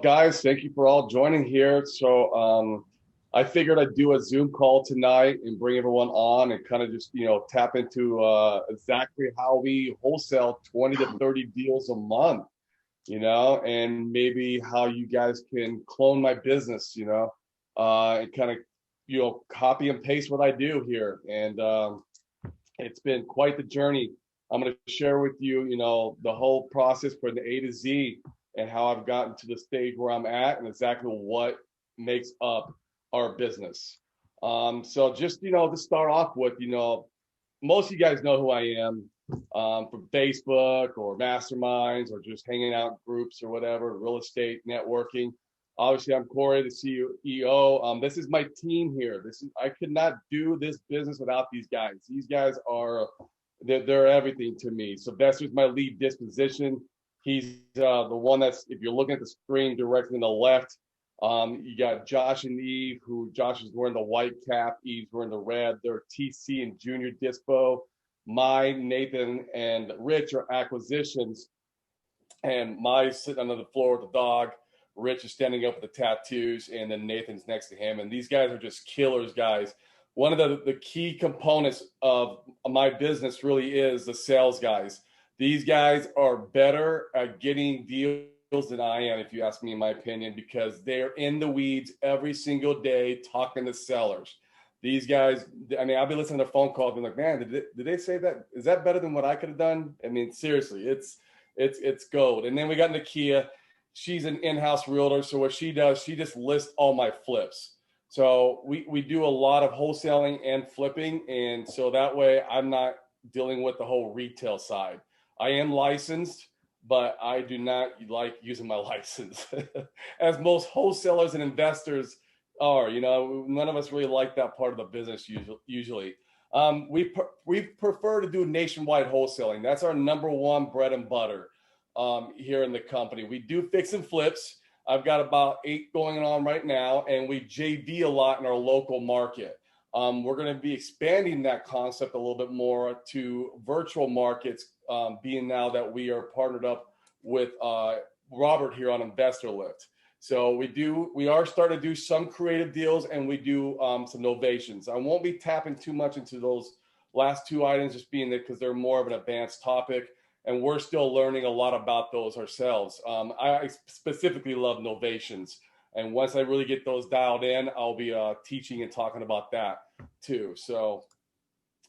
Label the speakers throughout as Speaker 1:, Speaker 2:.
Speaker 1: guys? Thank you for all joining here. I figured I'd do a Zoom call tonight and bring everyone on and kind of just, tap into exactly how we wholesale 20 to 30 deals a month, and maybe how you guys can clone my business, and kind of, copy and paste what I do here. And it's been quite the journey. I'm going to share with you, the whole process from the A to Z and how I've gotten to the stage where I'm at and exactly what makes up our business. So just, to start off with, most of you guys know who I am from Facebook or masterminds or just hanging out in groups or whatever, real estate networking. Obviously, I'm Corey, the CEO. This is my team here. I could not do this business without these guys. These guys are they're everything to me. Sylvester's my lead disposition. He's the one that's, if you're looking at the screen directly on the left, you got Josh and Eve, who Josh is wearing the white cap, Eve's wearing the red. They're TC and Junior Dispo. Nathan, and Rich are acquisitions. And sitting under the floor with the dog. Rich is standing up with the tattoos, and then Nathan's next to him. And these guys are just killers, guys. One of the key components of my business really is the sales guys. These guys are better at getting deals than I am, if you ask me, in my opinion, because they're in the weeds every single day talking to sellers. These guys, I've been listening to phone calls and like, man, did they say that? Is that better than what I could have done? Seriously, it's gold. And then we got Nakia. She's an in-house realtor. So what she does, she just lists all my flips. So we do a lot of wholesaling and flipping. And so that way I'm not dealing with the whole retail side. I am licensed, but I do not like using my license as most wholesalers and investors are. None of us really like that part of the business usually. We prefer to do nationwide wholesaling. That's our number one bread and butter here in the company. We do fix and flips. I've got about 8 going on right now, and we JV a lot in our local market. We're going to be expanding that concept a little bit more to virtual markets, being now that we are partnered up with Robert here on Investor Lift. So we are starting to do some creative deals, and we do some novations. I won't be tapping too much into those last 2 items, just being that because they're more of an advanced topic. And we're still learning a lot about those ourselves. I specifically love novations. And once I really get those dialed in, I'll be teaching and talking about that too. So,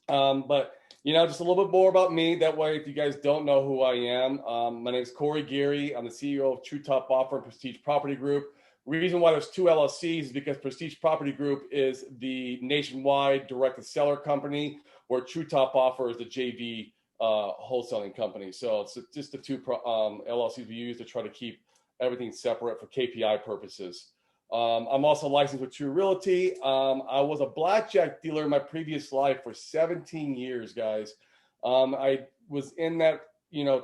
Speaker 1: but, just a little bit more about me. That way, if you guys don't know who I am, my name is Corey Geary. I'm the CEO of True Top Offer and Prestige Property Group. Reason why there's 2 LLCs is because Prestige Property Group is the nationwide direct-to-seller company, where True Top Offer is the JV wholesaling company. So it's just the 2 LLCs we use to try to keep everything separate for KPI purposes. I'm also licensed with True Realty. I was a blackjack dealer in my previous life for 17 years, guys. I was in that,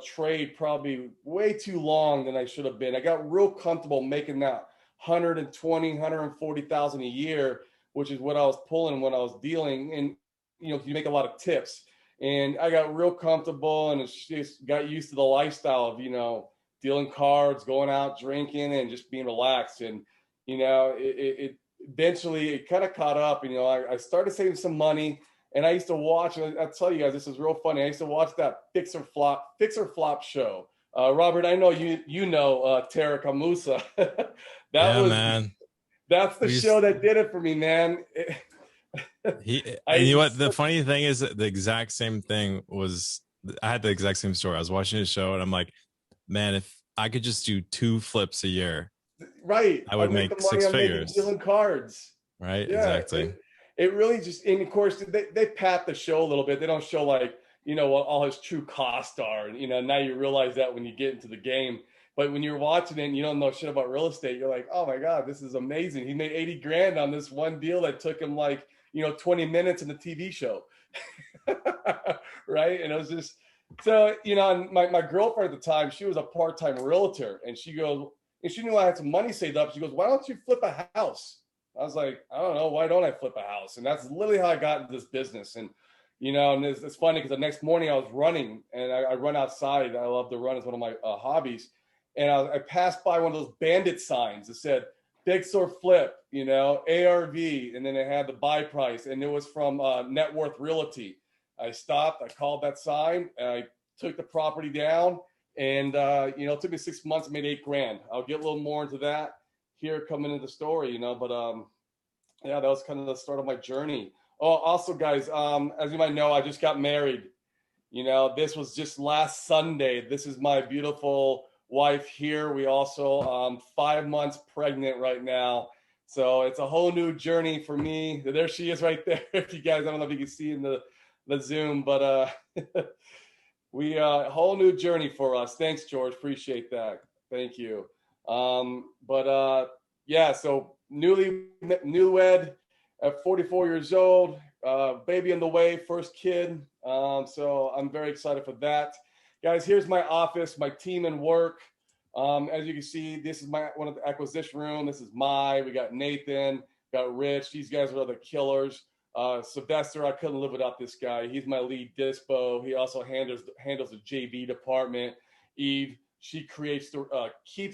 Speaker 1: trade probably way too long than I should have been. I got real comfortable making that 120, 140,000 a year, which is what I was pulling when I was dealing. And, you make a lot of tips. And I got real comfortable and just got used to the lifestyle of, dealing cards, going out, drinking, and just being relaxed. And, it eventually kind of caught up. I started saving some money, and I used to watch, and I'll tell you guys, this is real funny. I used to watch that Fix or Flop show. Robert, I know you know Tarek Amusa.
Speaker 2: Man.
Speaker 1: That's the show that did it for me, man.
Speaker 2: You know what? The funny thing is that the exact same thing was, I had the exact same story. I was watching his show and I'm like, man, if I could just do 2 flips a year,
Speaker 1: right,
Speaker 2: I would make 6 figures.
Speaker 1: Dealing cards.
Speaker 2: Right. Yeah, exactly.
Speaker 1: It really just, and of course they pat the show a little bit. They don't show like, what all his true costs are. And, now you realize that when you get into the game. But when you're watching it and you don't know shit about real estate, you're like, oh my God, this is amazing. He made 80 grand on this one deal that took him like, 20 minutes in the TV show. Right. And it was just, so, my girlfriend at the time, she was a part-time realtor, and she goes, and she knew I had some money saved up. She goes, why don't you flip a house? I was like, I don't know. Why don't I flip a house? And that's literally how I got into this business. And, and it's funny because the next morning I was running, and I run outside. I love to run. It's one of my hobbies. and I passed by one of those bandit signs that said fix or flip, you know, ARV, and then it had the buy price, and it was from Net Worth Realty. I stopped, I called that sign, and I took the property down, and you know, it took me 6 months, made $8,000. I'll get a little more into that here coming into the story, you know, but yeah, that was kind of the start of my journey. Oh, also, guys, as you might know, I just got married. You know, this was just last Sunday. This is my beautiful wife here. We also 5 months pregnant right now. So it's a whole new journey for me. There she is right there. If you guys, I don't know if you can see in the Zoom, but we a whole new journey for us. Thanks, George. Appreciate that. Thank you. Yeah, so newlywed at 44 years old, baby on the way, first kid. So I'm very excited for that. Guys, here's my office, my team and work. As you can see, this is one of the acquisition room. This is we got Nathan, got Rich. These guys are the killers. Sylvester, I couldn't live without this guy. He's my lead dispo. He also handles the JV department. Eve, she keeps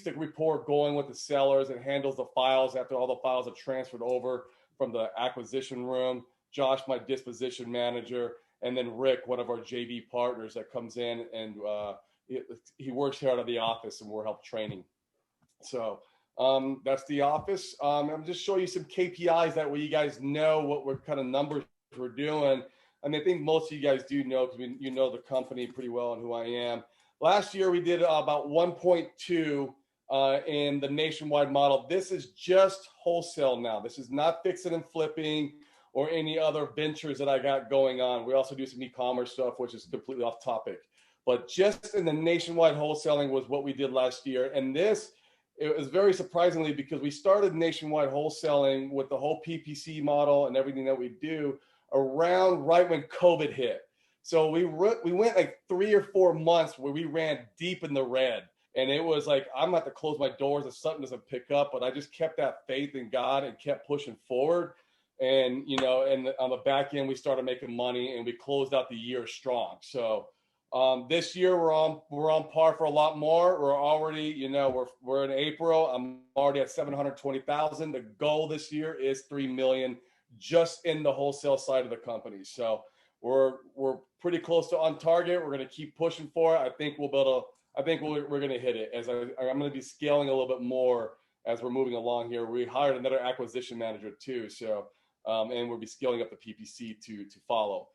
Speaker 1: the report going with the sellers and handles the files after all the files are transferred over from the acquisition room. Josh, my disposition manager, and then Rick, one of our JV partners that comes in and he works here out of the office and we're help training. So that's the office. I'm just showing you some KPIs that way you guys know what kind of numbers we're doing. I mean, I think most of you guys do know because you know the company pretty well and who I am. Last year we did about 1.2 in the nationwide model. This is just wholesale now. This is not fixing and flipping or any other ventures that I got going on. We also do some e-commerce stuff, which is completely off topic. But just in the nationwide wholesaling was what we did last year. And this, it was very surprisingly because we started nationwide wholesaling with the whole PPC model and everything that we do around right when COVID hit. So we went like 3 or 4 months where we ran deep in the red. And it was like, I'm about to close my doors if something doesn't pick up. But I just kept that faith in God and kept pushing forward. And, you know, and on the back end, we started making money and we closed out the year strong. So this year we're on par for a lot more. We're already, you know, we're in April. I'm already at 720,000. The goal this year is 3 million just in the wholesale side of the company. So we're pretty close to on target. We're going to keep pushing for it. I think we're going to hit it as I'm going to be scaling a little bit more as we're moving along here. We hired another acquisition manager too. So, and we'll be scaling up the PPC to follow.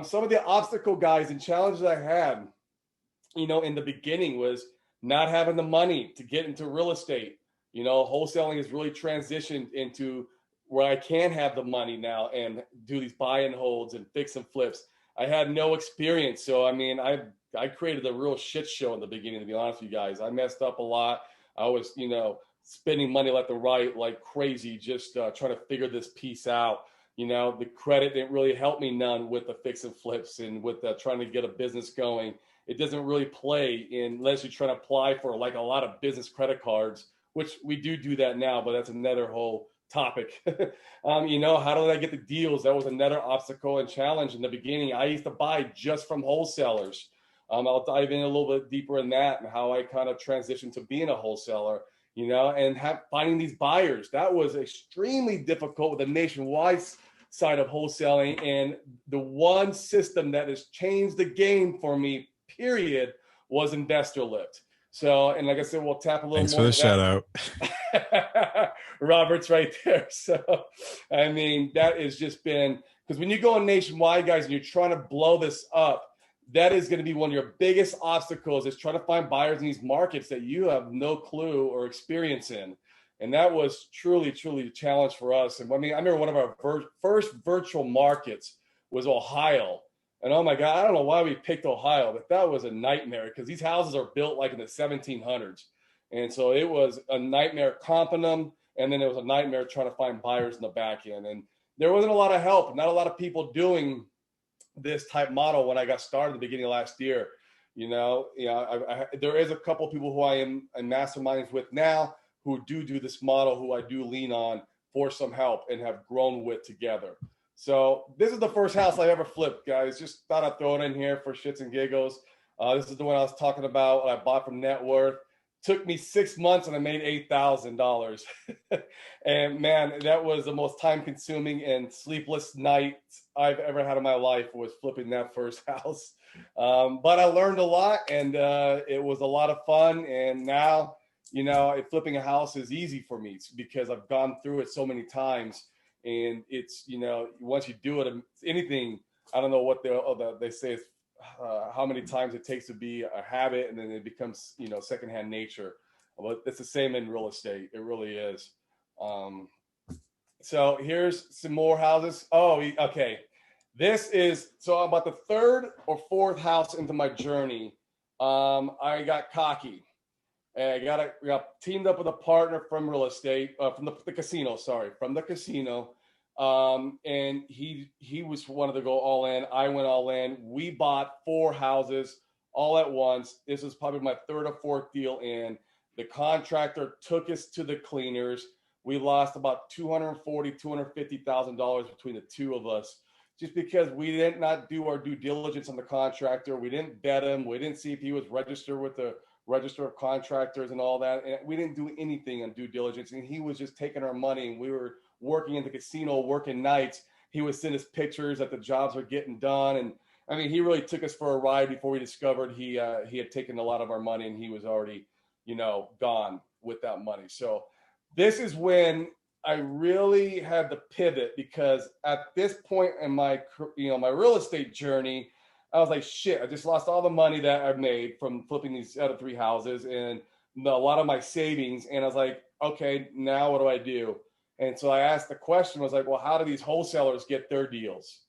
Speaker 1: Some of the obstacle guys and challenges I had, you know, in the beginning was not having the money to get into real estate. You know, wholesaling has really transitioned into where I can have the money now and do these buy and holds and fix and flips. I had no experience. So, I mean, I created a real shit show in the beginning, to be honest with you guys. I messed up a lot. I was, you know, spending money left and right like crazy, just trying to figure this piece out. You know, the credit didn't really help me none with the fix and flips and with trying to get a business going. It doesn't really play unless you're trying to apply for like a lot of business credit cards, which we do that now, but that's another whole topic. You know, how did I get the deals? That was another obstacle and challenge in the beginning. I used to buy just from wholesalers. I'll dive in a little bit deeper in that and how I kind of transitioned to being a wholesaler, you know, and finding these buyers. That was extremely difficult with the nationwide side of wholesaling. And the one system that has changed the game for me, period, was Investor Lift. So, and like I said, we'll tap a little
Speaker 2: Thanks
Speaker 1: more.
Speaker 2: Thanks for the
Speaker 1: shout out. Robert's right there. So, I mean, that has just been, because when you go nationwide, guys, and you're trying to blow this up, that is going to be one of your biggest obstacles is trying to find buyers in these markets that you have no clue or experience in. And that was truly, truly a challenge for us. And I mean, I remember one of our first virtual markets was Ohio. And oh my God, I don't know why we picked Ohio, but that was a nightmare because these houses are built like in the 1700s. And so it was a nightmare comping them. And then it was a nightmare trying to find buyers in the back end. And there wasn't a lot of help, not a lot of people doing this type model when I got started at the beginning of last year. You know, there is a couple of people who I am in masterminds with now who do this model, who I do lean on for some help and have grown with together. So this is the first house I ever flipped, guys. Just thought I'd throw it in here for shits and giggles. This is the one I was talking about. I bought from Net Worth. Took me 6 months and I made $8,000. And man, that was the most time consuming and sleepless night I've ever had in my life, was flipping that first house. But I learned a lot, and it was a lot of fun. And now, flipping a house is easy for me because I've gone through it so many times. And it's, once you do it, anything, I don't know what they say is how many times it takes to be a habit, and then it becomes, secondhand nature. But it's the same in real estate. It really is. So here's some more houses. Oh, okay. This is, so about the third or fourth house into my journey. I got cocky. And I got teamed up with a partner from real estate, from the casino, from the casino. And he was wanted to go all in. I went all in. We bought 4 houses all at once. This was probably my third or fourth deal in. The contractor took us to the cleaners. We lost about $250,000 between the two of us, just because we did not do our due diligence on the contractor. We didn't vet him. We didn't see if he was registered with the Register of Contractors and all that. And we didn't do anything on due diligence. And he was just taking our money, and we were working in the casino, working nights. He would send us pictures that the jobs were getting done. And I mean, he really took us for a ride before we discovered he had taken a lot of our money, and he was already, gone with that money. So this is when I really had to pivot, because at this point in my, my real estate journey, I was like, shit, I just lost all the money that I've made from flipping these other 3 houses, and a lot of my savings. And I was like, okay, now what do I do? And so I asked the question, was like, well, how do these wholesalers get their deals?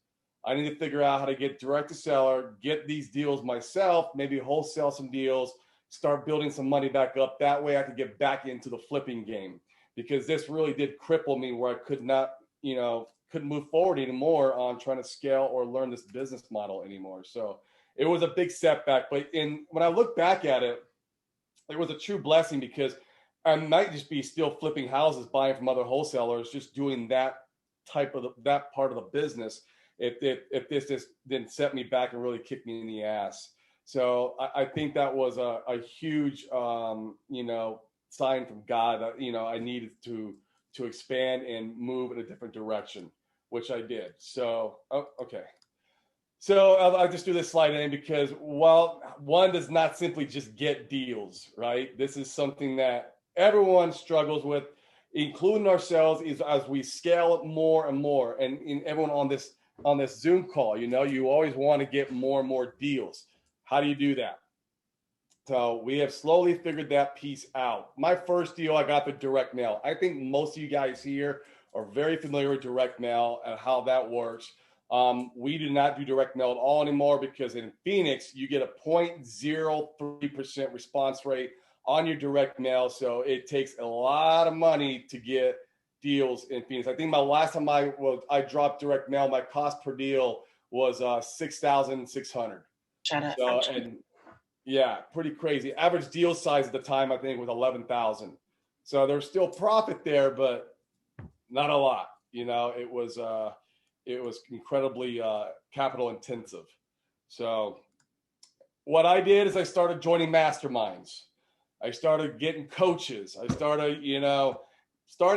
Speaker 1: I need to figure out how to get direct to seller, get these deals myself, maybe wholesale some deals, start building some money back up. That way I could get back into the flipping game, because this really did cripple me, where I could not, couldn't move forward anymore on trying to scale or learn this business model anymore. So it was a big setback. But when I look back at it, it was a true blessing, because I might just be still flipping houses, buying from other wholesalers, just doing that that part of the business. If this just didn't set me back and really kick me in the ass. So I think that was a huge, sign from God that, I needed to expand and move in a different direction, which I did. So, okay. So I'll just do this slide in, because while one does not simply just get deals, right? This is something that everyone struggles with, including ourselves, is as we scale it more and more. And everyone on this Zoom call, you always want to get more and more deals. How do you do that? So we have slowly figured that piece out. My first deal, I got the direct mail. I think most of you guys here are very familiar with direct mail and how that works. We do not do direct mail at all anymore, because in Phoenix, you get a 0.03% response rate on your direct mail. So it takes a lot of money to get deals in Phoenix. I think my last time I dropped direct mail, my cost per deal was $6,600.
Speaker 3: Shut up.
Speaker 1: So, and yeah, pretty crazy. Average deal size at the time, I think, was 11,000. So there's still profit there, but not a lot. It was incredibly capital intensive. So what I did is I started joining masterminds. I started getting coaches. I started,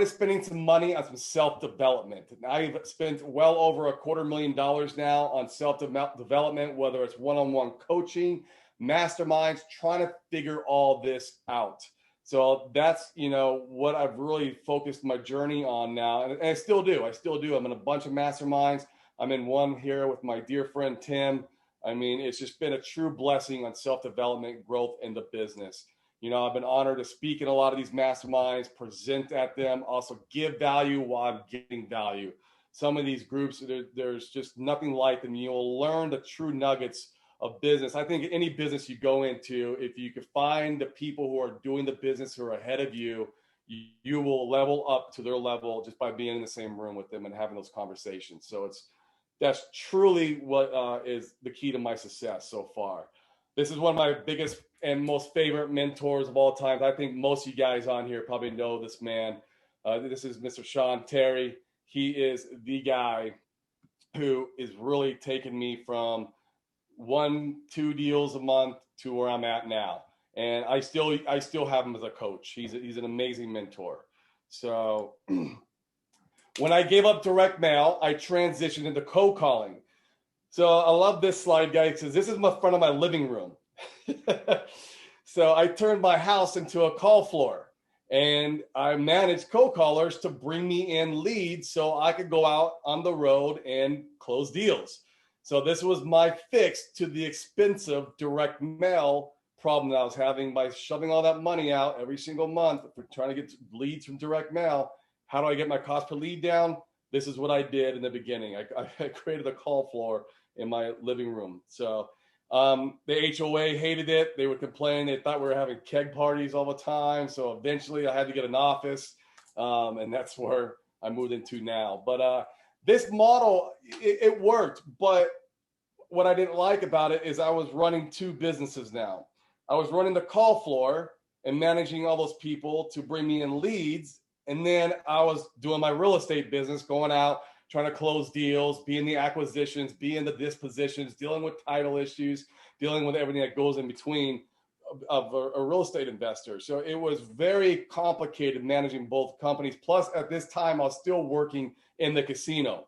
Speaker 1: spending some money on some self-development. I've spent well over $250,000 now on self-development, whether it's one-on-one coaching, masterminds, trying to figure all this out. So that's, what I've really focused my journey on now. And I still do. I'm in a bunch of masterminds. I'm in one here with my dear friend, Tim. I mean, it's just been a true blessing on self-development, growth in the business. I've been honored to speak in a lot of these masterminds, present at them, also give value while I'm getting value. Some of these groups, there's just nothing like them. You'll learn the true nuggets of business. I think any business you go into, if you could find the people who are doing the business who are ahead of you, you will level up to their level just by being in the same room with them and having those conversations. So that's truly what is the key to my success so far. This is one of my biggest and most favorite mentors of all time. I think most of you guys on here probably know this man. This is Mr. Sean Terry. He is the guy who is really taking me from 1-2 deals a month to where I'm at now. and I still have him as a coach. He's an amazing mentor. So when I gave up direct mail, I transitioned into cold calling. So I love this slide, guys, because this is my front of my living room. So I turned my house into a call floor, and I managed cold callers to bring me in leads so I could go out on the road and close deals. So this was my fix to the expensive direct mail problem that I was having by shoving all that money out every single month for trying to get leads from direct mail. How do I get my cost per lead down? This is what I did in the beginning. I created a call floor in my living room. So the HOA hated it. They would complain. They thought we were having keg parties all the time. So eventually I had to get an office, and that's where I moved into now. But this model, it worked. But what I didn't like about it is I was running two businesses now. I was running the call floor and managing all those people to bring me in leads. And then I was doing my real estate business, going out, trying to close deals, be in the acquisitions, be in the dispositions, dealing with title issues, dealing with everything that goes in between of a real estate investor. So it was very complicated managing both companies. Plus, at this time, I was still working in the casino.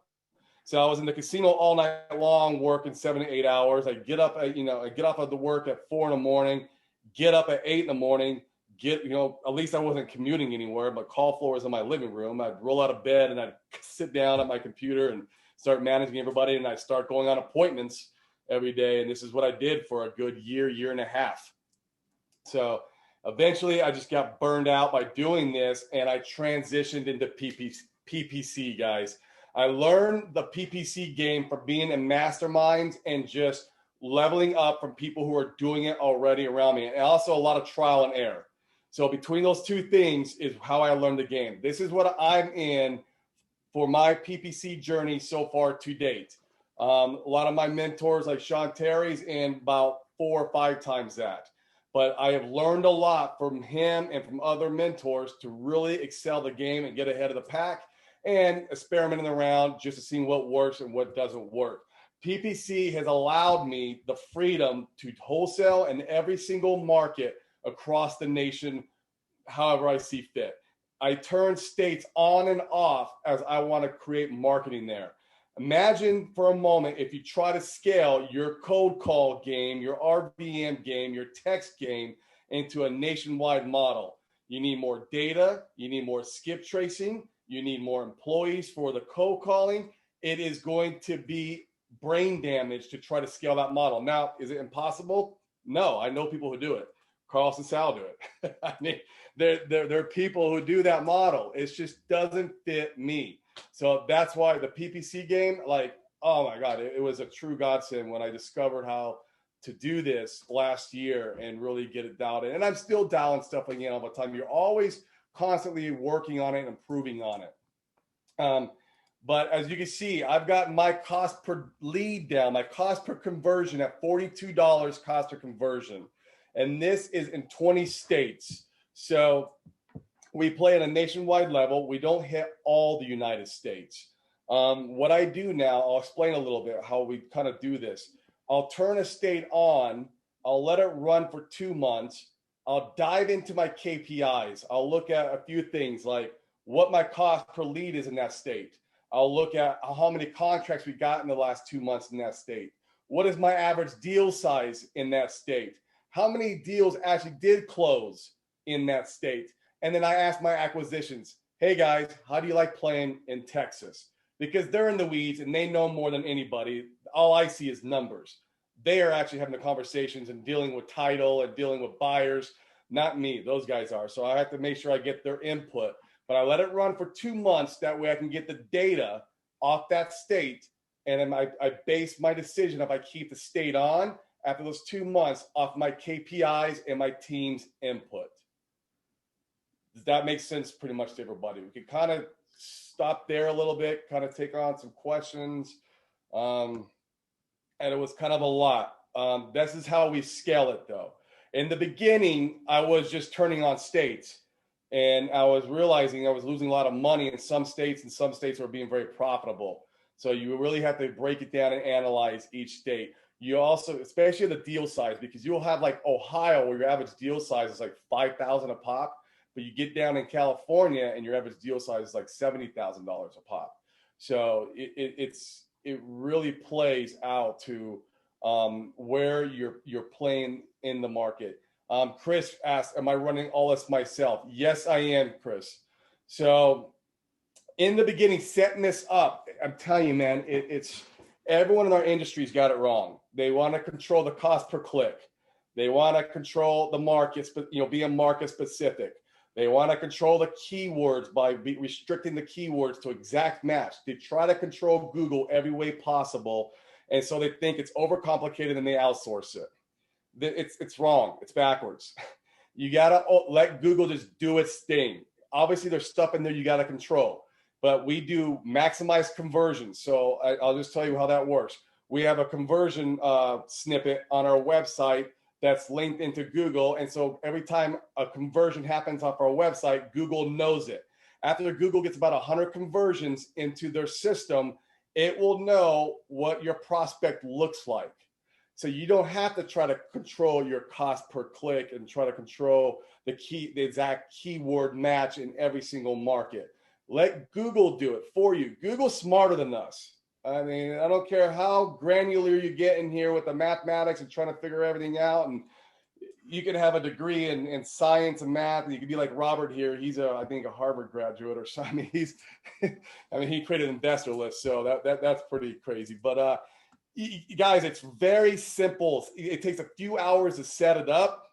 Speaker 1: So I was in the casino all night long, working 7 to 8 hours. I get up, I get off of the work at 4 in the morning, get up at 8 in the morning, at least I wasn't commuting anywhere, but call floor was in my living room. I'd roll out of bed and I'd sit down at my computer and start managing everybody. And I'd start going on appointments every day. And this is what I did for a good year and a half. So eventually I just got burned out by doing this, and I transitioned into PPC, guys. I learned the PPC game from being in masterminds and just leveling up from people who are doing it already around me, and also a lot of trial and error. So between those two things is how I learned the game. This is what I'm in for my PPC journey so far to date. A lot of my mentors, like Sean Terry's, in about 4 or 5 times that. But I have learned a lot from him and from other mentors to really excel the game and get ahead of the pack, and experimenting around just to see what works and what doesn't work. PPC has allowed me the freedom to wholesale in every single market across the nation, however I see fit. I turn states on and off as I want to create marketing there. Imagine for a moment if you try to scale your cold call game, your RVM game, your text game into a nationwide model. You need more data, you need more skip tracing, you need more employees for the cold calling. It is going to be brain damage to try to scale that model. Now, is it impossible? No, I know people who do it. Carlos and Sal do it. I mean, there are people who do that model. It just doesn't fit me. So that's why the PPC game, like, oh my God, it was a true godsend when I discovered how to do this last year and really get it dialed in. And I'm still dialing stuff again all the time. You're always constantly working on it and improving on it. But as you can see, I've got my cost per lead down, my cost per conversion at $42 cost per conversion. And this is in 20 states. So we play at a nationwide level. We don't hit all the United States. What I do now, I'll explain a little bit how we kind of do this. I'll turn a state on. I'll let it run for 2 months. I'll dive into my KPIs. I'll look at a few things like what my cost per lead is in that state. I'll look at how many contracts we got in the last 2 months in that state. What is my average deal size in that state? How many deals actually did close in that state? And then I ask my acquisitions, hey guys, how do you like playing in Texas? Because they're in the weeds and they know more than anybody. All I see is numbers. They are actually having the conversations and dealing with title and dealing with buyers, not me. Those guys are. So I have to make sure I get their input. But I let it run for 2 months. That way I can get the data off that state. And then I base my decision if I keep the state on after those 2 months off my KPIs and my team's input. Does that make sense pretty much to everybody? We could kind of stop there a little bit, kind of take on some questions. And it was kind of a lot. This is how we scale it though. In the beginning, I was just turning on states. And I was realizing I was losing a lot of money in some states, and some states were being very profitable. So you really have to break it down and analyze each state. You also, especially the deal size, because you'll have like Ohio where your average deal size is like 5,000 a pop, but you get down in California and your average deal size is like $70,000 a pop. So it really plays out to where you're playing in the market. Chris asked, "Am I running all this myself?" Yes, I am, Chris. So in the beginning, setting this up, I'm telling you, man, it's everyone in our industry's got it wrong. They want to control the cost per click. They want to control the markets, but be a market specific. They want to control the keywords by restricting the keywords to exact match. They try to control Google every way possible, and so they think it's overcomplicated and they outsource it. It's wrong. It's backwards. You gotta let Google just do its thing. Obviously, there's stuff in there you gotta control, but we do maximize conversions. So I'll just tell you how that works. We have a conversion snippet on our website that's linked into Google. And so every time a conversion happens off our website, Google knows it. After Google gets about 100 conversions into their system, it will know what your prospect looks like. So you don't have to try to control your cost per click and try to control the exact keyword match in every single market. Let Google do it for you. Google's smarter than us. I mean, I don't care how granular you get in here with the mathematics and trying to figure everything out. And you can have a degree in science and math, and you could be like Robert here. He's I think a Harvard graduate or something. He created an investor list, so that's pretty crazy. But you guys, it's very simple. It takes a few hours to set it up.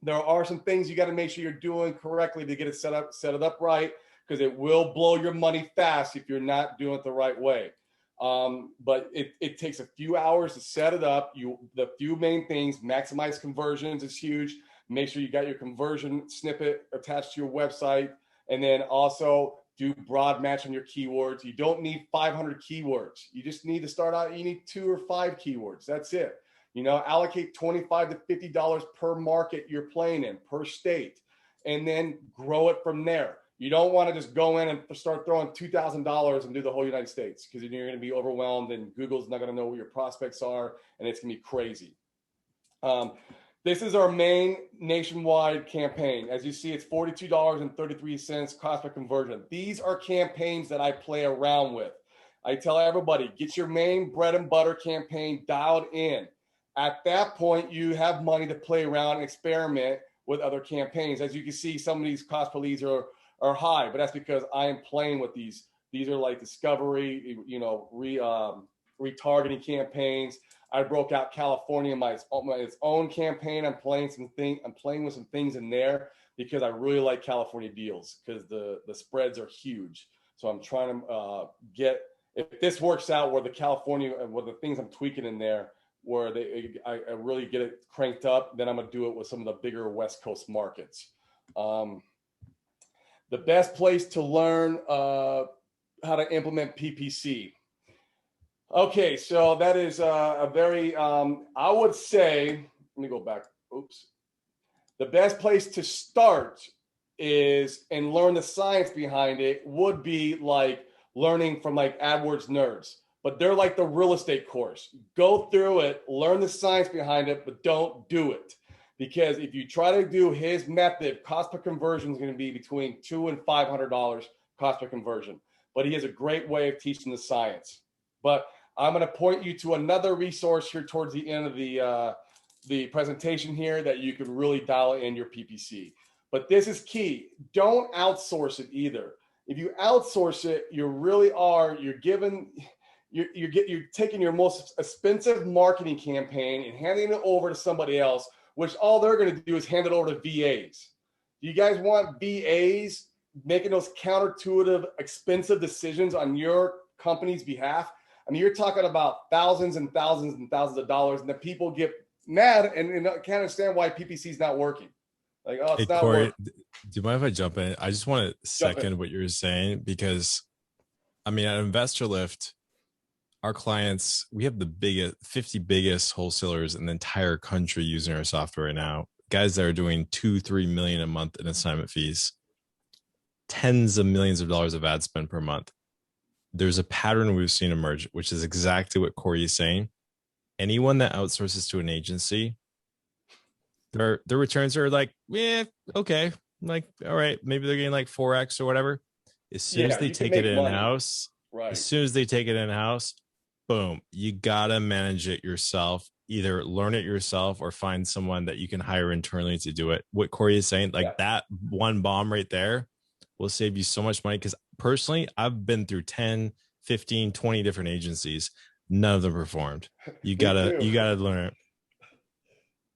Speaker 1: There are some things you got to make sure you're doing correctly to get it set up right, because it will blow your money fast if you're not doing it the right way. But it takes a few hours to set it up. The few main things: maximize conversions is huge. Make sure you got your conversion snippet attached to your website, and then also do broad match on your keywords. You don't need 500 keywords. You just need to start out. You need 2 or 5 keywords. That's it. Allocate $25 to $50 per market you're playing in, per state, and then grow it from there. You don't want to just go in and start throwing $2,000 and do the whole United States, because then you're going to be overwhelmed and Google's not going to know what your prospects are, and it's going to be crazy. This is our main nationwide campaign. As you see, it's $42.33 cost per conversion. These are campaigns that I play around with. I tell everybody, get your main bread and butter campaign dialed in. At that point, you have money to play around and experiment with other campaigns. As you can see, some of these cost per leads are high, but that's because I am playing with these. These are like discovery, retargeting campaigns. I broke out California in its own campaign. I'm playing with some things in there because I really like California deals, because the spreads are huge. So I'm trying to if this works out where the things I'm tweaking in there, where I really get it cranked up, then I'm gonna do it with some of the bigger West Coast markets. The best place to learn how to implement PPC. Okay, so that is a very, I would say, let me go back. Oops. The best place to start and learn the science behind it would be like learning from like AdWords nerds. But they're like the real estate course. Go through it, learn the science behind it, but don't do it. Because if you try to do his method, cost per conversion is going to be between $200 and $500 cost per conversion. But he has a great way of teaching the science. But I'm going to point you to another resource here towards the end of the presentation here that you can really dial in your PPC. But this is key. Don't outsource it either. If you outsource it, you're taking your most expensive marketing campaign and handing it over to somebody else, which all they're going to do is hand it over to VAs. Do you guys want VAs making those counterintuitive, expensive decisions on your company's behalf? I mean, you're talking about thousands and thousands and thousands of dollars, and the people get mad and can't understand why PPC is not working. Like, oh, it's not
Speaker 2: Corey,
Speaker 1: working.
Speaker 2: do you mind if I jump in? I just want to second what you're saying, because I mean, at Investor Lift, our clients, we have the 50 biggest wholesalers in the entire country using our software right now. Guys that are doing 2-3 million a month in assignment fees, tens of millions of dollars of ad spend per month. There's a pattern we've seen emerge, which is exactly what Corey is saying. anyone that outsources to an agency, their returns are like, yeah, okay, like all right, maybe they're getting like 4x or whatever. As soon as
Speaker 1: Yeah,
Speaker 2: they
Speaker 1: you can
Speaker 2: take it
Speaker 1: make
Speaker 2: in
Speaker 1: money.
Speaker 2: house, as
Speaker 1: Right.
Speaker 2: soon as they take it in house, boom, you gotta manage it yourself. Either learn it yourself or find someone that you can hire internally to do it. What Corey is saying,
Speaker 1: Yeah.
Speaker 2: like that one bomb right there will save you so much money. Because personally, I've been through 10, 15, 20 different agencies. None of them performed. You
Speaker 1: Me
Speaker 2: gotta,
Speaker 1: too.
Speaker 2: you gotta learn it.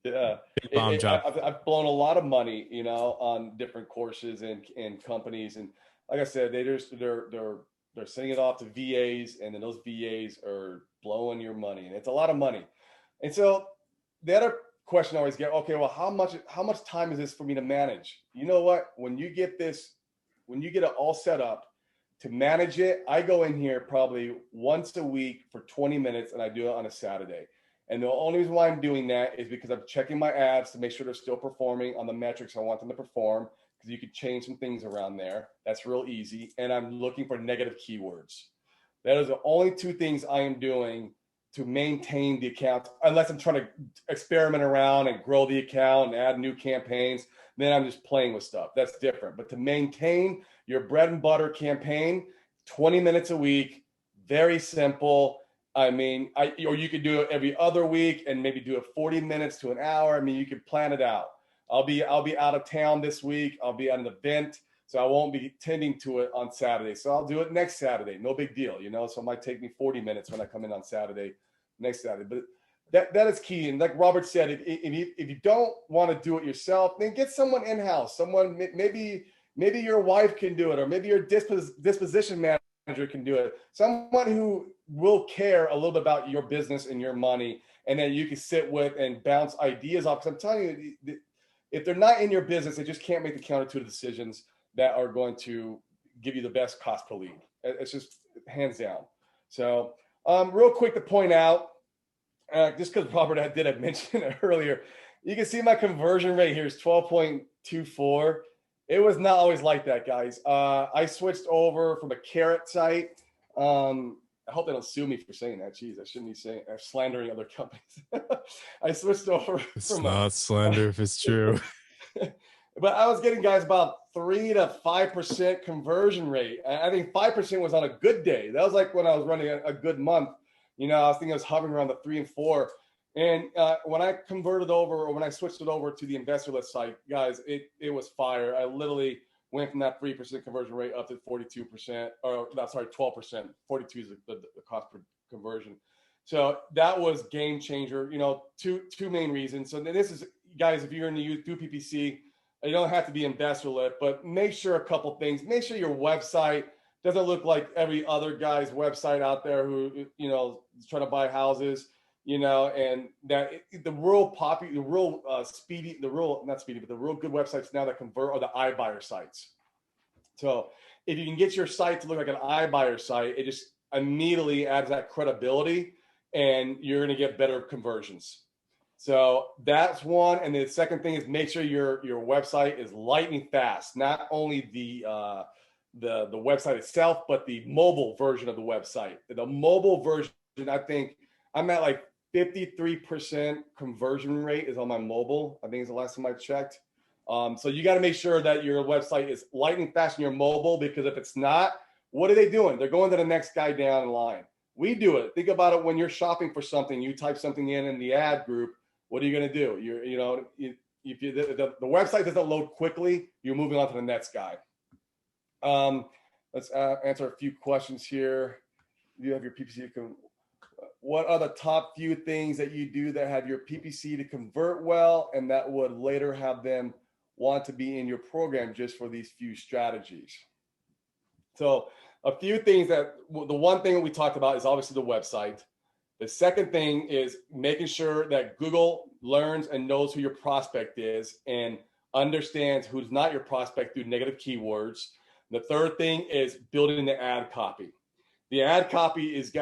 Speaker 1: Yeah.
Speaker 2: Big bomb drop.
Speaker 1: I've blown a lot of money, on different courses and companies. And like I said, they're sending it off to VAs, and then those VAs are blowing your money, and it's a lot of money. And so the other question I always get, okay, well, how much time is this for me to manage? You know what? When you get it all set up to manage it, I go in here probably once a week for 20 minutes, and I do it on a Saturday. And the only reason why I'm doing that is because I'm checking my ads to make sure they're still performing on the metrics I want them to perform, because you could change some things around there. That's real easy. And I'm looking for negative keywords. That is the only two things I am doing to maintain the account, unless I'm trying to experiment around and grow the account and add new campaigns. Then I'm just playing with stuff. That's different. But to maintain your bread and butter campaign, 20 minutes a week, very simple. I mean, or you could do it every other week and maybe do it 40 minutes to an hour. I mean, you could plan it out. I'll be out of town this week. I'll be at an event, so I won't be tending to it on Saturday. So I'll do it next Saturday. No big deal. So it might take me 40 minutes when I come in on Saturday, next Saturday. But that is key. And like Robert said, if you don't want to do it yourself, then get someone in-house. Someone, maybe your wife can do it, or maybe your disposition manager can do it. Someone who will care a little bit about your business and your money, and then you can sit with and bounce ideas off. Because I'm telling you, if they're not in your business, they just can't make the counterintuitive decisions that are going to give you the best cost per lead. It's just hands down. So real quick to point out, just because Robert did mention it earlier, you can see my conversion rate here is 12.24. It was not always like that, guys. I switched over from a carrot site. I hope they don't sue me for saying that. Jeez, I shouldn't be saying slandering other companies. I switched over.
Speaker 2: It's not slander if it's true.
Speaker 1: But I was getting, guys, about 3 to 5% conversion rate. I think 5% was on a good day. That was like when I was running a good month. I was thinking I was hovering around the 3 and 4. And when I converted over, or when I switched it over to the investor list site, guys, it was fire. I literally went from that 3% conversion rate up to 42%, or not, sorry, 12%. 42 is the cost per conversion. So that was game changer. Two main reasons. So this is, guys, if you're going to do PPC, you don't have to be investor list, but make sure a couple things. Make sure your website doesn't look like every other guy's website out there who is trying to buy houses. And that the real popular, the real speedy, the real, not speedy, but the real good websites now that convert are the iBuyer sites. So if you can get your site to look like an iBuyer site, it just immediately adds that credibility, and you're going to get better conversions. So that's one. And the second thing is, make sure your website is lightning fast. Not only the website itself, but the mobile version of the website. The mobile version, I think I'm at like 53% conversion rate is on my mobile. I think it's the last time I checked. So you got to make sure that your website is lightning fast on your mobile, because if it's not, what are they doing? They're going to the next guy down the line. We do it. Think about it when you're shopping for something. You type something in the ad group. What are you going to do? If the website doesn't load quickly, you're moving on to the next guy. Let's answer a few questions here. You have your PPC. What are the top few things that you do that have your PPC to convert well, and that would later have them want to be in your program just for these few strategies? So a few things the one thing that we talked about is obviously the website. The second thing is making sure that Google learns and knows who your prospect is and understands who's not your prospect through negative keywords. The third thing is building the ad copy. The ad copy is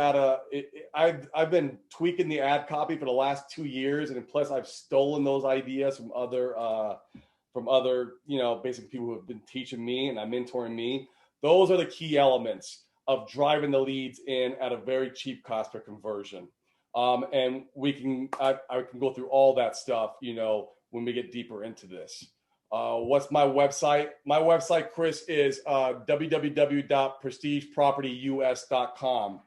Speaker 1: I've been tweaking the ad copy for the last 2 years, and plus I've stolen those ideas from other basically people who have been teaching me and I'm mentoring me. Those are the key elements of driving the leads in at a very cheap cost per conversion. And I can go through all that stuff, when we get deeper into this. What's my website? My website, Chris, is www.prestigepropertyus.com.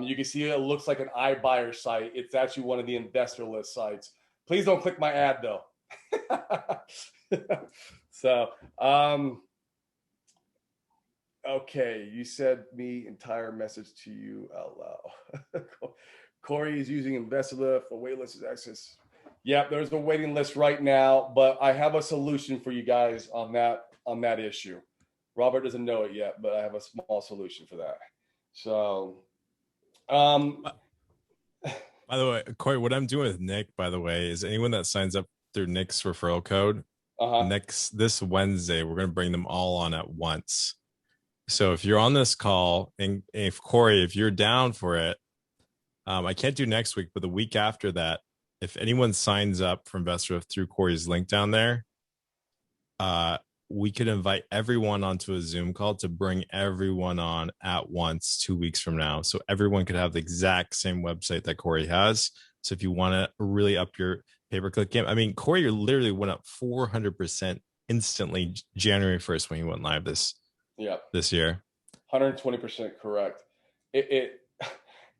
Speaker 1: You can see it looks like an iBuyer site. It's actually one of the investor list sites. Please don't click my ad though. So, okay, you said me entire message to you out loud. Corey is using investor list for wait list access. Yeah, there's a waiting list right now, but I have a solution for you guys on that issue. Robert doesn't know it yet, but I have a small solution for that. So,
Speaker 2: by the way, Corey, what I'm doing with Nick, by the way, is anyone that signs up through Nick's referral code, this Wednesday, we're going to bring them all on at once. So if you're on this call, and if Corey, if you're down for it, I can't do next week, but the week after that, if anyone signs up for Investor through Corey's link down there, we could invite everyone onto a Zoom call to bring everyone on at once 2 weeks from now. So everyone could have the exact same website that Corey has. So if you want to really up your pay-per-click game, I mean, Corey literally went up 400% instantly January 1st when he went live this year.
Speaker 1: 120% correct.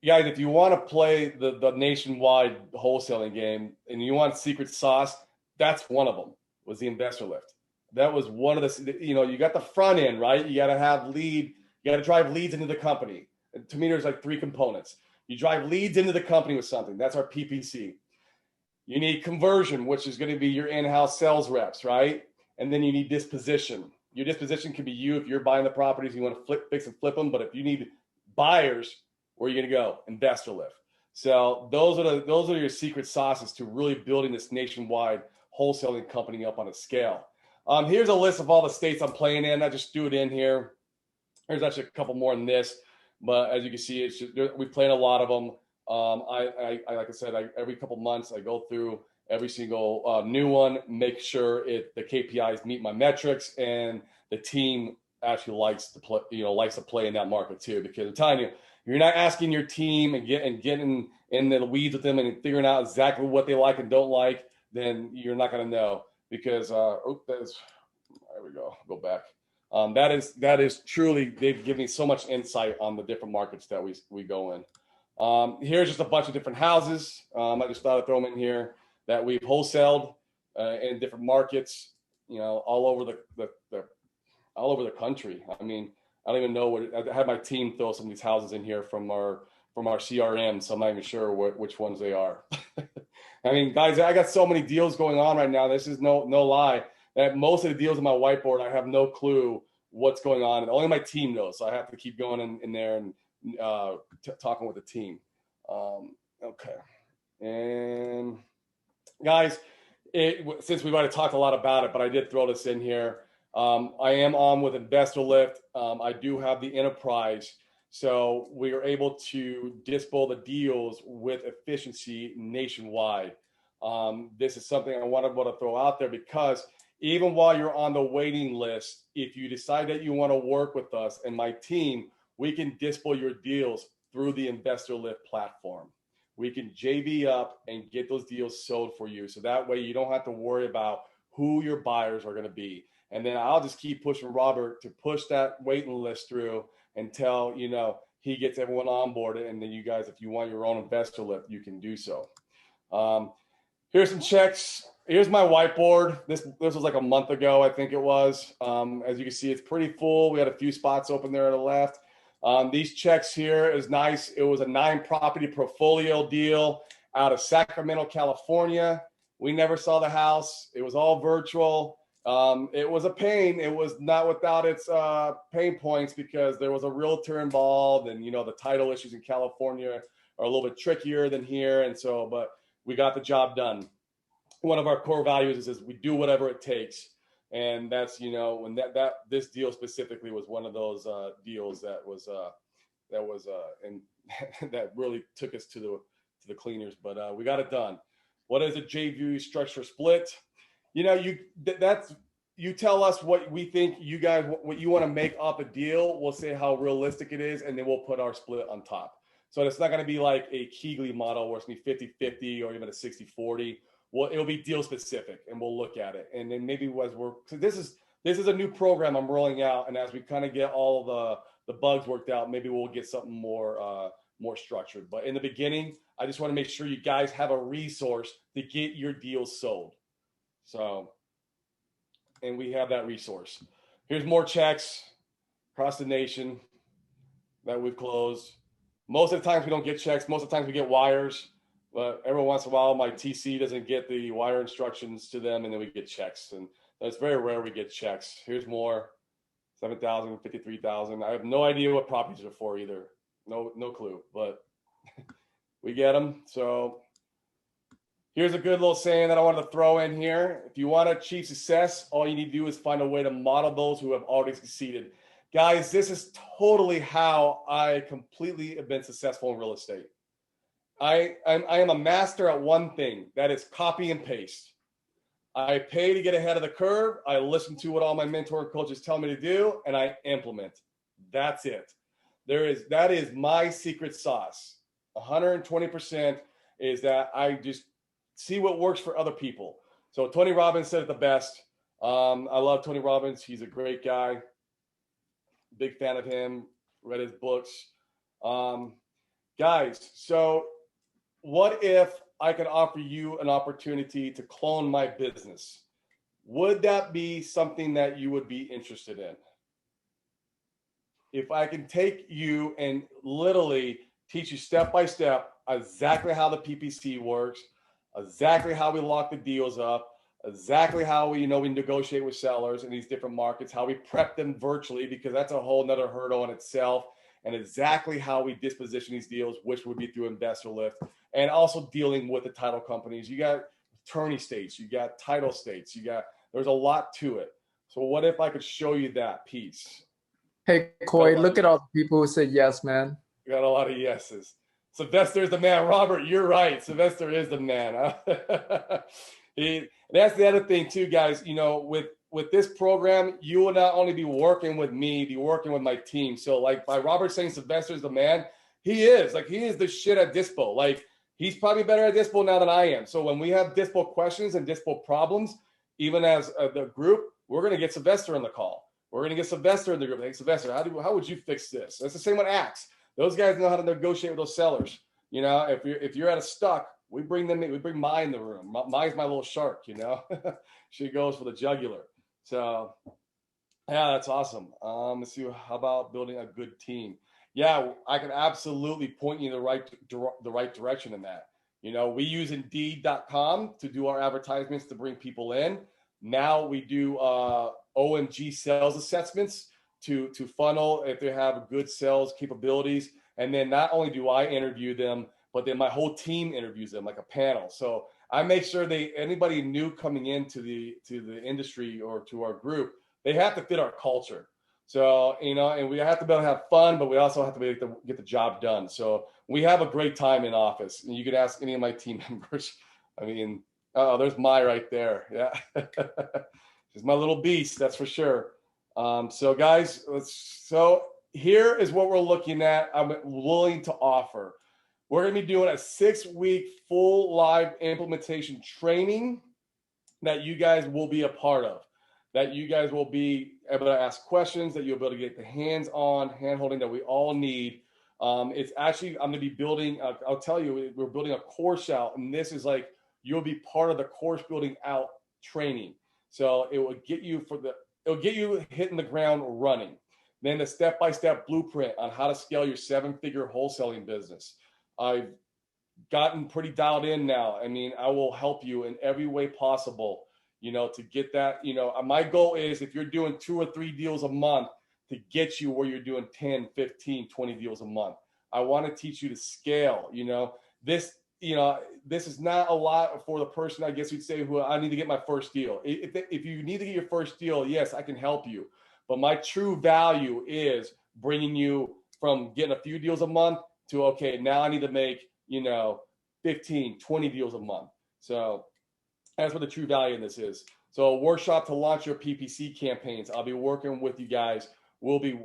Speaker 1: Guys, if you want to play the nationwide wholesaling game and you want secret sauce, that's one of them, was the investor lift. That was one of the, you got the front end, right? You got to have you got to drive leads into the company. And to me, there's like three components. You drive leads into the company with something. That's our PPC. You need conversion, which is going to be your in-house sales reps, right? And then you need disposition. Your disposition can be you if you're buying the properties, you want to fix and flip them. But if you need buyers, where are you going to go? Investor lift. So those are your secret sauces to really building this nationwide wholesaling company up on a scale. Here's a list of all the states I'm playing in. I just threw it in here. There's actually a couple more than this, but as you can see, we play in a lot of them. I like I said, every couple months I go through every single new one, make sure the KPIs meet my metrics, and the team actually likes to play in that market too. Because I'm telling you, you're not asking your team and getting in the weeds with them and figuring out exactly what they like and don't like, then you're not going to know. Because there we go. Go back. That is truly, they've given me so much insight on the different markets that we go in. Here's just a bunch of different houses. I just thought I'd throw them in here that we've wholesaled in different markets, all over the country. I mean, I don't even know I had my team throw some of these houses in here from our CRM, so I'm not even sure which ones they are. I mean, guys, I got so many deals going on right now. This is no lie. That most of the deals on my whiteboard, I have no clue what's going on, and only my team knows. So I have to keep going in there and talking with the team. Okay, and guys, since we've already talked a lot about it, but I did throw this in here. I am on with Investor Lift. I do have the enterprise. So we are able to dispo the deals with efficiency nationwide. This is something I wanted to throw out there, because even while you're on the waiting list, if you decide that you want to work with us and my team, we can dispo your deals through the Investor Lift platform. We can JV up and get those deals sold for you. So that way you don't have to worry about who your buyers are going to be. And then I'll just keep pushing Robert to push that waiting list through until, he gets everyone onboarded. And then you guys, if you want your own investor lift, you can do so. Here's some checks. Here's my whiteboard. This was like a month ago, I think it was. As you can see, it's pretty full. We had a few spots open there on the left. These checks here is nice. It was a 9-property portfolio deal out of Sacramento, California. We never saw the house. It was all virtual. It was a pain. It was not without its pain points, because there was a realtor involved, and the title issues in California are a little bit trickier than here, and so, but we got the job done. One of our core values is we do whatever it takes, and that's when this deal specifically was one of those deals that was and that really took us to the cleaners, but we got it done. What is a JV structure split? You tell us what we think you guys, what you want to make off a deal. We'll say how realistic it is, and then we'll put our split on top. So it's not going to be like a Keegley model where it's going to be 50-50 or even a 60-40. Well, it'll be deal specific, and we'll look at it. And then maybe as so this is a new program I'm rolling out, and as we kind of get all the bugs worked out, maybe we'll get something more structured. But in the beginning, I just want to make sure you guys have a resource to get your deals sold. So, and we have that resource. Here's more checks across the nation that we've closed. Most of the times we don't get checks. Most of the times we get wires. But every once in a while, my TC doesn't get the wire instructions to them, and then we get checks. And it's very rare we get checks. Here's more, 7,000, 53,000. I have no idea what properties are for either. No clue, but we get them. So here's a good little saying that I wanted to throw in here. If you want to achieve success, all you need to do is find a way to model those who have already succeeded. Guys, this is totally how I completely have been successful in real estate. I am a master at one thing, that is copy and paste. I pay to get ahead of the curve. I listen to what all my mentor and coaches tell me to do, and I implement. That's it. That is my secret sauce. 120% is that I just see what works for other people. So Tony Robbins said it the best. I love Tony Robbins. He's a great guy. Big fan of him. Read his books. Guys, so what if I could offer you an opportunity to clone my business? Would that be something that you would be interested in? If I can take you and literally teach you step by step exactly how the PPC works, exactly how we lock the deals up, exactly how we negotiate with sellers in these different markets, how we prep them virtually, because that's a whole nother hurdle in itself, and exactly how we disposition these deals, which would be through investor lift, and also dealing with the title companies. You got attorney states, you got title states, there's a lot to it. So what if I could show you that piece?
Speaker 3: Hey, Coy, look at all the people who said yes, man.
Speaker 1: You got a lot of yeses. Sylvester is the man. Robert, you're right. Sylvester is the man. That's the other thing too, guys. With this program, you will not only be working with me, be working with my team. So like by Robert saying Sylvester is the man, he is the shit at Dispo. Like he's probably better at Dispo now than I am. So when we have Dispo questions and Dispo problems, even as the group, we're going to get Sylvester in the call. We're going to get Sylvester in the group. Hey, Sylvester, how would you fix this? That's the same with Axe. Those guys know how to negotiate with those sellers. If you're at a stuck, we bring them in. We bring Mai in the room. Mai's my little shark. She goes for the jugular. So yeah, that's awesome. Let's see. How about building a good team? Yeah, I can absolutely point you in the right direction in that. We use Indeed.com to do our advertisements to bring people in. Now we do OMG sales assessments to funnel if they have good sales capabilities. And then not only do I interview them, but then my whole team interviews them like a panel. So I make sure anybody new coming into the industry or to our group, they have to fit our culture. So, and we have to be able to have fun, but we also have to be able to get the job done. So we have a great time in office. And you can ask any of my team members. I mean, there's Mai right there. Yeah. She's my little beast, that's for sure. So guys, so here is what we're looking at. I'm willing to offer. We're going to be doing a 6-week full live implementation training that you guys will be a part of, that you guys will be able to ask questions, that you'll be able to get the hands-on hand-holding that we all need. It's actually, I'm going to be building, I'll tell you, we're building a course out, and this is like, you'll be part of the course building out training. So it will get you hitting the ground running. Then the step-by-step blueprint on how to scale your 7-figure wholesaling business. I've gotten pretty dialed in now. I mean, I will help you in every way possible, to get that. My goal is if you're doing 2 or 3 deals a month to get you where you're doing 10, 15, 20 deals a month. I want to teach you to scale. This is not a lot for the person, I guess you'd say, who I need to get my first deal. If you need to get your first deal, yes, I can help you. But my true value is bringing you from getting a few deals a month to, okay, now I need to make, 15, 20 deals a month. So that's what the true value in this is. So a workshop to launch your PPC campaigns. I'll be working with you guys. We'll be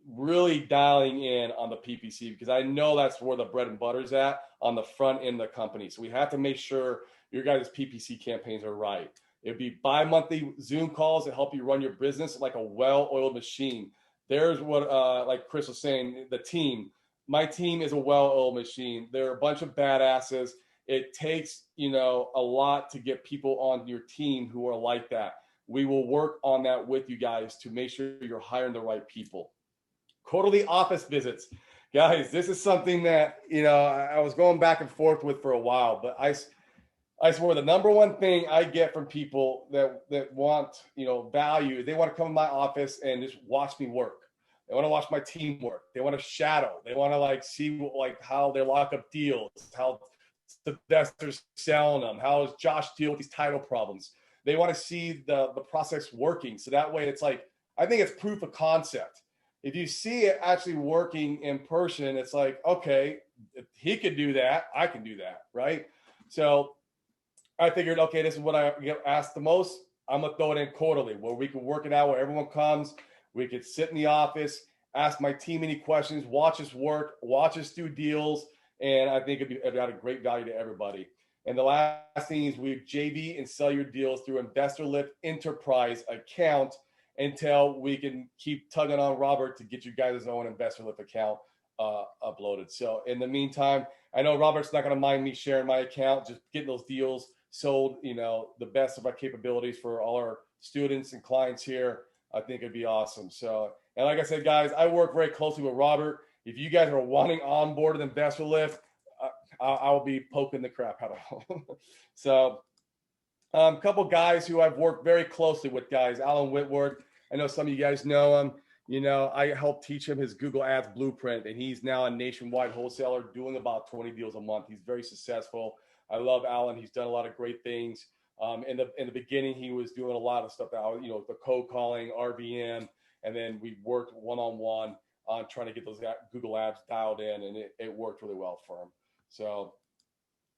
Speaker 1: really dialing in on the PPC, because I know that's where the bread and butter is at on the front end of the company. So we have to make sure your guys' PPC campaigns are right. It'd be bi-monthly Zoom calls to help you run your business like a well-oiled machine. There's what, like Chris was saying, the team. My team is a well-oiled machine. They're a bunch of badasses. It takes, a lot to get people on your team who are like that. We will work on that with you guys to make sure you're hiring the right people. Quarterly office visits. Guys, this is something that, I was going back and forth with for a while, but I swear the number one thing I get from people that want, value, they want to come to my office and just watch me work. They want to watch my team work. They want to shadow. They want to see how they lock up deals, how the investors selling them, how does Josh deal with these title problems. They want to see the process working. So that way it's like, I think it's proof of concept. If you see it actually working in person, it's like, okay, if he could do that, I can do that, right? So I figured, okay, this is what I get asked the most. I'm going to throw it in quarterly where we can work it out, where everyone comes. We could sit in the office, ask my team any questions, watch us work, watch us do deals, and I think it'd add a great value to everybody. And the last thing is we JV and sell your deals through Investor Lift Enterprise account until we can keep tugging on Robert to get you guys' own Investor Lift account uploaded. So in the meantime, I know Robert's not going to mind me sharing my account, just getting those deals sold, the best of our capabilities for all our students and clients here. I think it'd be awesome. So, and like I said, guys, I work very closely with Robert. If you guys are wanting onboarded Investor Lift, I'll be poking the crap out of them. So, a couple guys who I've worked very closely with, guys. Alan Whitworth. I know some of you guys know him. I helped teach him his Google Ads blueprint, and he's now a nationwide wholesaler doing about 20 deals a month. He's very successful. I love Alan. He's done a lot of great things. In the beginning, he was doing a lot of stuff that, the cold calling, RVM, and then we worked one-on-one on trying to get those Google Ads dialed in, and it worked really well for him. So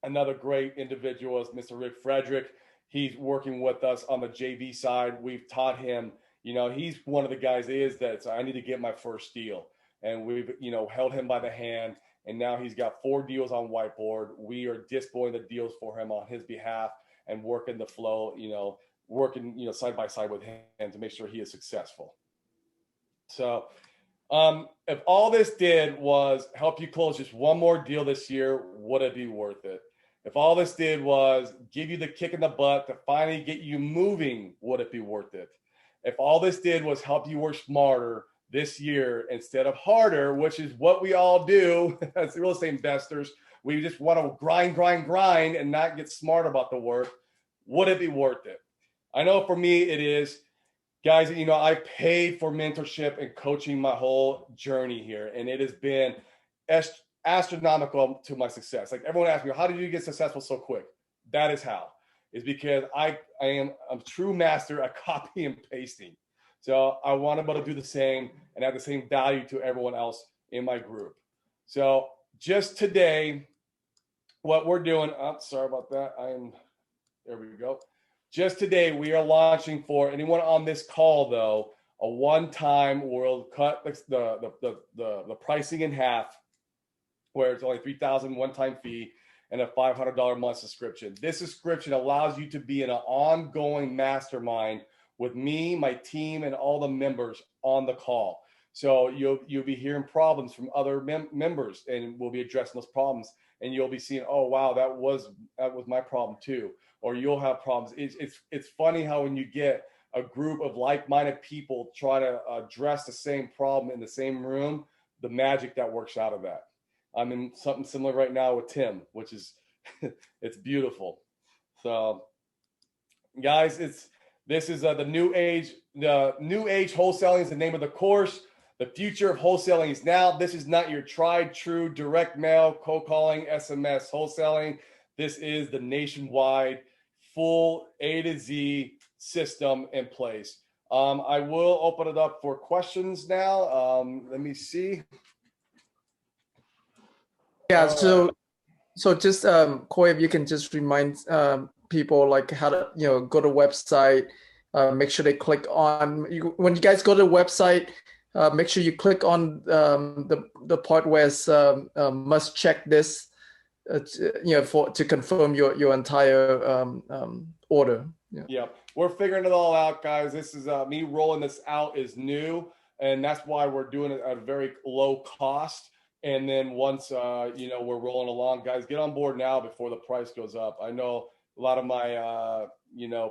Speaker 1: another great individual is Mr. Rick Frederick. He's working with us on the JV side. We've taught him, he's one of the guys I need to get my first deal. And we've, held him by the hand. And now he's got 4 deals on whiteboard. We are dispoing the deals for him on his behalf and working the flow, working, side by side with him to make sure he is successful. So if all this did was help you close just one more deal this year, would it be worth it? If all this did was give you the kick in the butt to finally get you moving, would it be worth it? If all this did was help you work smarter this year instead of harder, which is what we all do as real estate investors, we just want to grind and not get smart about the work, would it be worth it? I know for me it is. Guys, I paid for mentorship and coaching my whole journey here, and it has been astronomical to my success. Like everyone asks me, how did you get successful so quick? That is how. Is because I am a true master at copy and pasting. So I want to be able to do the same and have the same value to everyone else in my group. So just today, what we're doing, sorry about that. There we go. Just today, we are launching for anyone on this call, though, a one-time, we'll cut the pricing in half, where it's only $3,000 one-time fee and a $500 month subscription. This subscription allows you to be in an ongoing mastermind with me, my team, and all the members on the call. So you'll be hearing problems from other members, and we'll be addressing those problems. And you'll be seeing, oh wow, that was my problem too. Or you'll have problems. It's funny how when you get a group of like-minded people try to address the same problem in the same room, the magic that works out of that. I'm in something similar right now with Tim, which is it's beautiful. So, guys, this is the new age. The new age wholesaling is the name of the course. The future of wholesaling is now. This is not your tried true direct mail, cold calling, SMS wholesaling. This is the nationwide full A to Z system in place. I will open it up for questions now. Let me see.
Speaker 3: Yeah, so just Coy, if you can just remind people like how to go to website, make sure they click on when you guys go to the website, make sure you click on the part where it's must check this, to confirm your entire order.
Speaker 1: Yeah, we're figuring it all out, guys. This is me rolling this out is new, and that's why we're doing it at a very low cost. And then once we're rolling along, guys, get on board now before the price goes up. I know a lot of my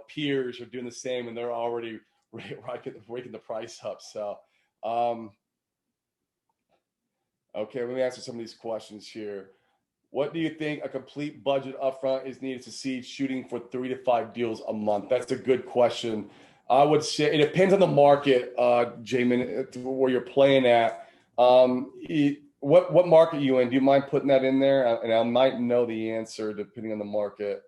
Speaker 1: peers are doing the same, and they're already raking the price up. So, okay, let me answer some of these questions here. What do you think a complete budget upfront is needed to see shooting for 3 to 5 deals a month? That's a good question. I would say it depends on the market, Jamin, where you're playing at. What market are you in? Do you mind putting that in there? And I might know the answer depending on the market.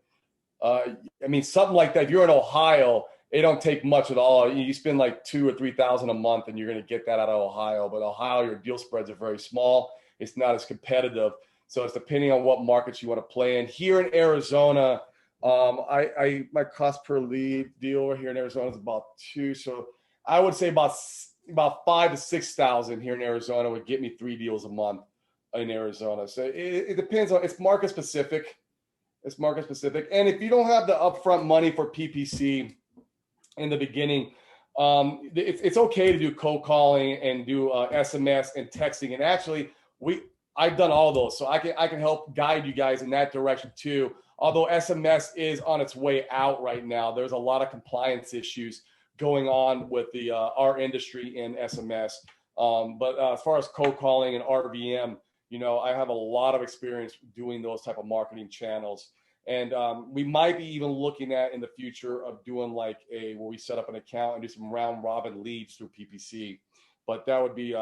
Speaker 1: I mean, something like that. If you're in Ohio, it don't take much at all. You spend like $2,000 or $3,000 a month, and you're going to get that out of Ohio. But Ohio, your deal spreads are very small. It's not as competitive. So it's depending on what markets you want to play in. Here in Arizona, my cost per lead deal over here in Arizona is about 2. So I would say about 5,000 to 6,000 here in Arizona would get me 3 deals a month in Arizona. So it depends on, it's market specific. It's market specific. And if you don't have the upfront money for PPC in the beginning, it's okay to do cold calling and do SMS and texting. And actually, I've done all those, so I can help guide you guys in that direction too. Although SMS is on its way out right now, there's a lot of compliance issues going on with our industry in SMS. But as far as cold calling and RVM, I have a lot of experience doing those type of marketing channels. And we might be even looking at in the future of doing like where we set up an account and do some round robin leads through PPC. But that would be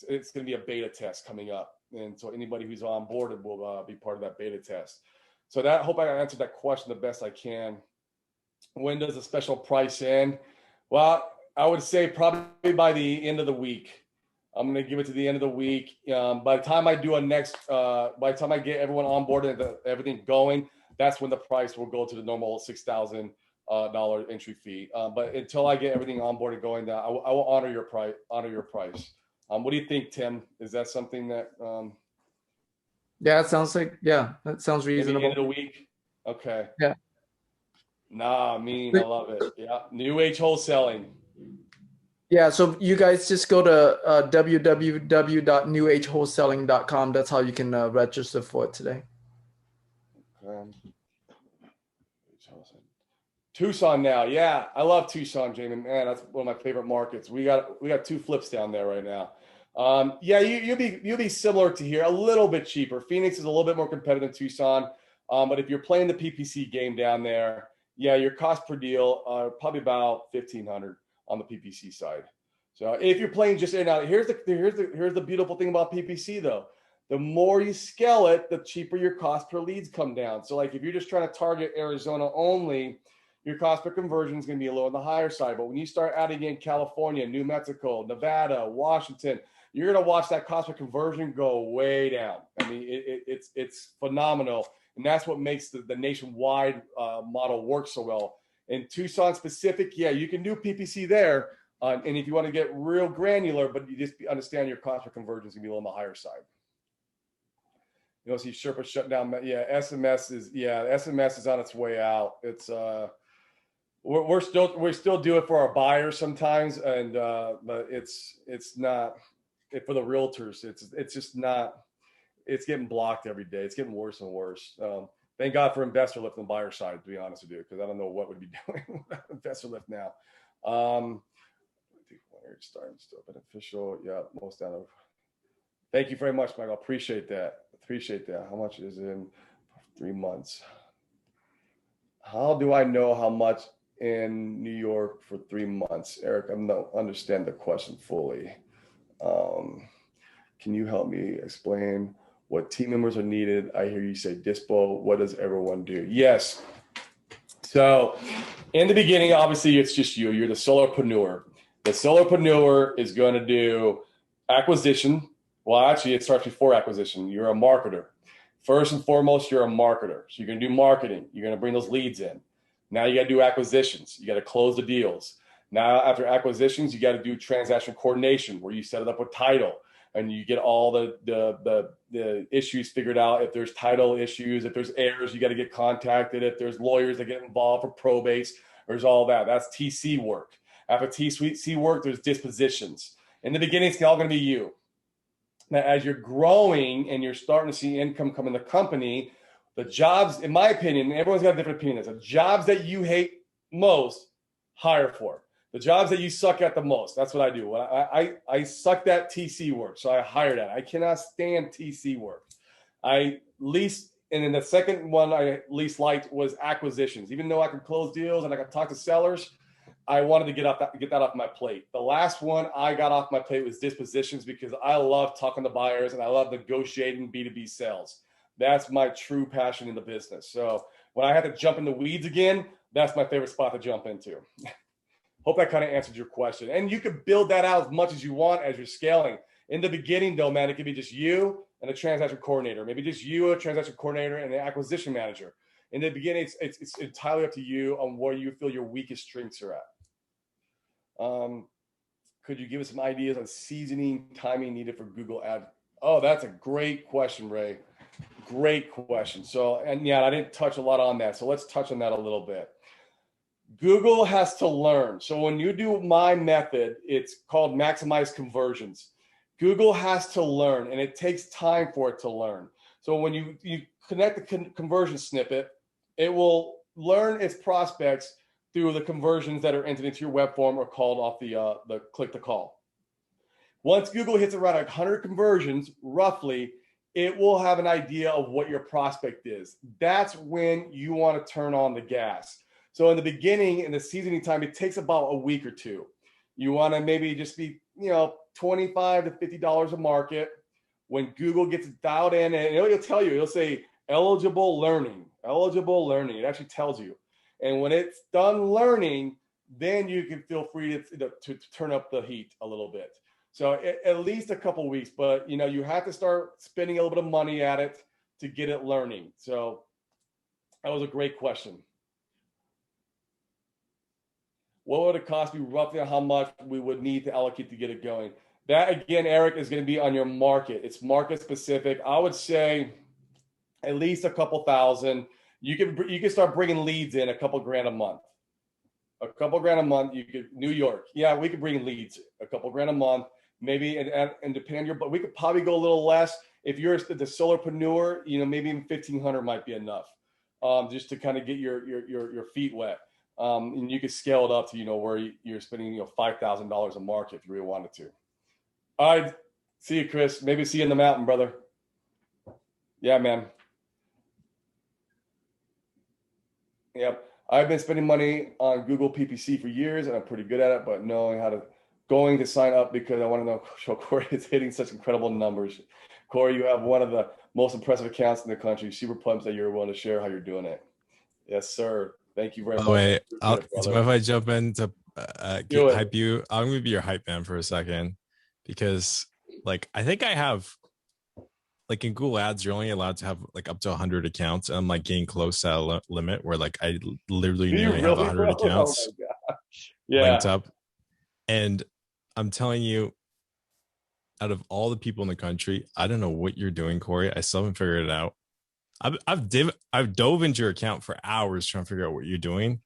Speaker 1: it's going to be a beta test coming up. And so anybody who's on board will be part of that beta test. So I hope I answered that question the best I can. When does the special price end? Well, I would say probably by the end of the week. I'm going to give it to the end of the week. By the time I do by the time I get everyone on board and everything going, that's when the price will go to the normal $6,000 entry fee. But until I get everything on board and going down, I will honor your price. What do you think, Tim? Is that something that?
Speaker 3: Yeah, it sounds like, that sounds reasonable.
Speaker 1: End of the week. Okay.
Speaker 3: Yeah.
Speaker 1: I love it. Yeah. New Age Wholesaling.
Speaker 3: Yeah. So you guys just go to www.newagewholesaling.com. That's how you can register for it today.
Speaker 1: Tucson now. Yeah, I love Tucson, Jamie. Man, that's one of my favorite markets. We got 2 flips down there right now. You'll be similar to here, a little bit cheaper. Phoenix is a little bit more competitive than Tucson. But if you're playing the PPC game down there, your cost per deal probably about $1,500 on the PPC side. So if you're playing just in and out, here's the beautiful thing about PPC though. The more you scale it, the cheaper your cost per leads come down. So like if you're just trying to target Arizona only, your cost per conversion is going to be a little on the higher side. But when you start adding in California, New Mexico, Nevada, Washington, you're going to watch that cost per conversion go way down. I mean, it's phenomenal. And that's what makes the nationwide model work so well. In Tucson specific, you can do PPC there. And if you want to get real granular, but you just understand your cost per conversion is going to be a little on the higher side. See Sherpa shut down. SMS is on its way out. It's we still do it for our buyers sometimes, and but it's not for the realtors. It's just not. It's getting blocked every day. It's getting worse and worse. Thank God for Investor Lift on the buyer side, to be honest with you, because I don't know what we'd be doing without Investor Lift now. Starting still beneficial. Yeah, most out of. Thank you very much, Michael. Appreciate that. How much is in 3 months? How do I know how much in New York for 3 months? Eric, I don't understand the question fully. Can you help me explain what team members are needed? I hear you say dispo. What does everyone do? Yes. So in the beginning, obviously, it's just you. You're the solopreneur. The solopreneur is going to do acquisition. Well, actually, it starts before acquisition. You're a marketer. First and foremost, you're a marketer. So you're going to do marketing. You're going to bring those leads in. Now you got to do acquisitions. You got to close the deals. Now, after acquisitions, you got to do transaction coordination, where you set it up with title and you get all the issues figured out. If there's title issues, if there's errors, you got to get contacted. If there's lawyers that get involved for probates, there's all that. That's TC work. After TC work, there's dispositions. In the beginning, it's all going to be you. Now, as you're growing and you're starting to see income come in the company, the jobs, in my opinion, everyone's got a different opinion. The jobs that you hate most, hire for. The jobs that you suck at the most, that's what I do. I sucked at TC work, so I hired at it. I cannot stand TC work. And then the second one I least liked was acquisitions. Even though I could close deals and I could talk to sellers, I wanted to get that off my plate. The last one I got off my plate was dispositions, because I love talking to buyers and I love negotiating B2B sales. That's my true passion in the business. So when I had to jump in the weeds again, that's my favorite spot to jump into. Hope that kind of answered your question. And you could build that out as much as you want as you're scaling. In the beginning, though, man, it could be just you and a transaction coordinator. Maybe just you, a transaction coordinator, and an acquisition manager. In the beginning, it's entirely up to you on where you feel your weakest strengths are at. Could you give us some ideas on seasoning timing needed for Google Ads? Oh, that's a great question, Ray. Great question. So, and yeah, I didn't touch a lot on that. So let's touch on that a little bit. Google has to learn. So when you do my method, it's called maximize conversions. Google has to learn, and it takes time for it to learn. So when you connect the conversion snippet, it will learn its prospects through the conversions that are entered into your web form or called off the click to call. Once Google hits around 100 conversions, roughly, it will have an idea of what your prospect is. That's when you want to turn on the gas. So in the beginning, in the seasoning time, it takes about a week or two. You want to maybe just be, $25 to $50 a market. When Google gets dialed in, and it'll tell you, it'll say eligible learning. It actually tells you. And when it's done learning, then you can feel free to turn up the heat a little bit. So at least a couple weeks, but you have to start spending a little bit of money at it to get it learning. So that was a great question. What would it cost me roughly, how much we would need to allocate to get it going? That, again, Eric, is going to be on your market. It's market specific. I would say at least a couple thousand. You can start bringing leads in a couple grand a month. A couple grand a month. You could, New York. Yeah, we could bring leads a couple grand a month. Maybe, and depending on your, but we could probably go a little less. If you're the solopreneur, maybe even 1,500 might be enough, just to kind of get your feet wet. And you could scale it up to, where you're spending, $5,000 a market if you really wanted to. All right. See you, Chris. Maybe see you in the mountain, brother. Yeah, man. Yep. I've been spending money on Google PPC for years, and I'm pretty good at it, but knowing how to going to sign up because I want to know how Corey is hitting such incredible numbers. Corey, you have one of the most impressive accounts in the country. Super pumped that you're willing to share how you're doing it. Yes, sir. Thank you very much.
Speaker 2: By the way, do you mind if I jump in to hype you? I'm going to be your hype man for a second, because I think I have, in Google Ads, you're only allowed to have up to 100 accounts. And I'm getting close to that limit where I literally nearly have 100 accounts linked up. And I'm telling you, out of all the people in the country, I don't know what you're doing, Corey. I still haven't figured it out. I've dove into your account for hours trying to figure out what you're doing.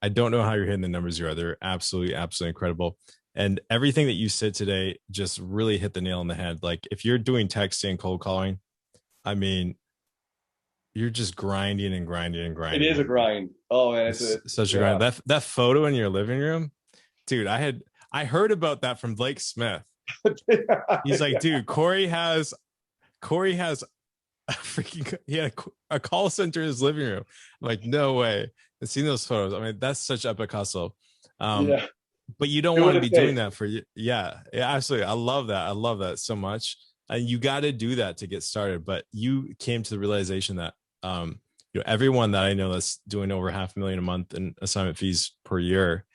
Speaker 2: I don't know how you're hitting the numbers you are. They're absolutely incredible. And everything that you said today just really hit the nail on the head. If you're doing texting and cold calling, you're just grinding and grinding and grinding.
Speaker 1: It is a grind. Oh man,
Speaker 2: it's such a grind. That photo in your living room, dude. I heard about that from Blake Smith. He's like, dude, Corey has he had a call center in his living room. I'm like, no way. I've seen those photos. That's such epic hustle. Yeah. But you don't want to be doing that for you. Yeah, absolutely. I love that so much. And you got to do that to get started. But you came to the realization that everyone that I know that's doing over $500,000 a month in assignment fees per year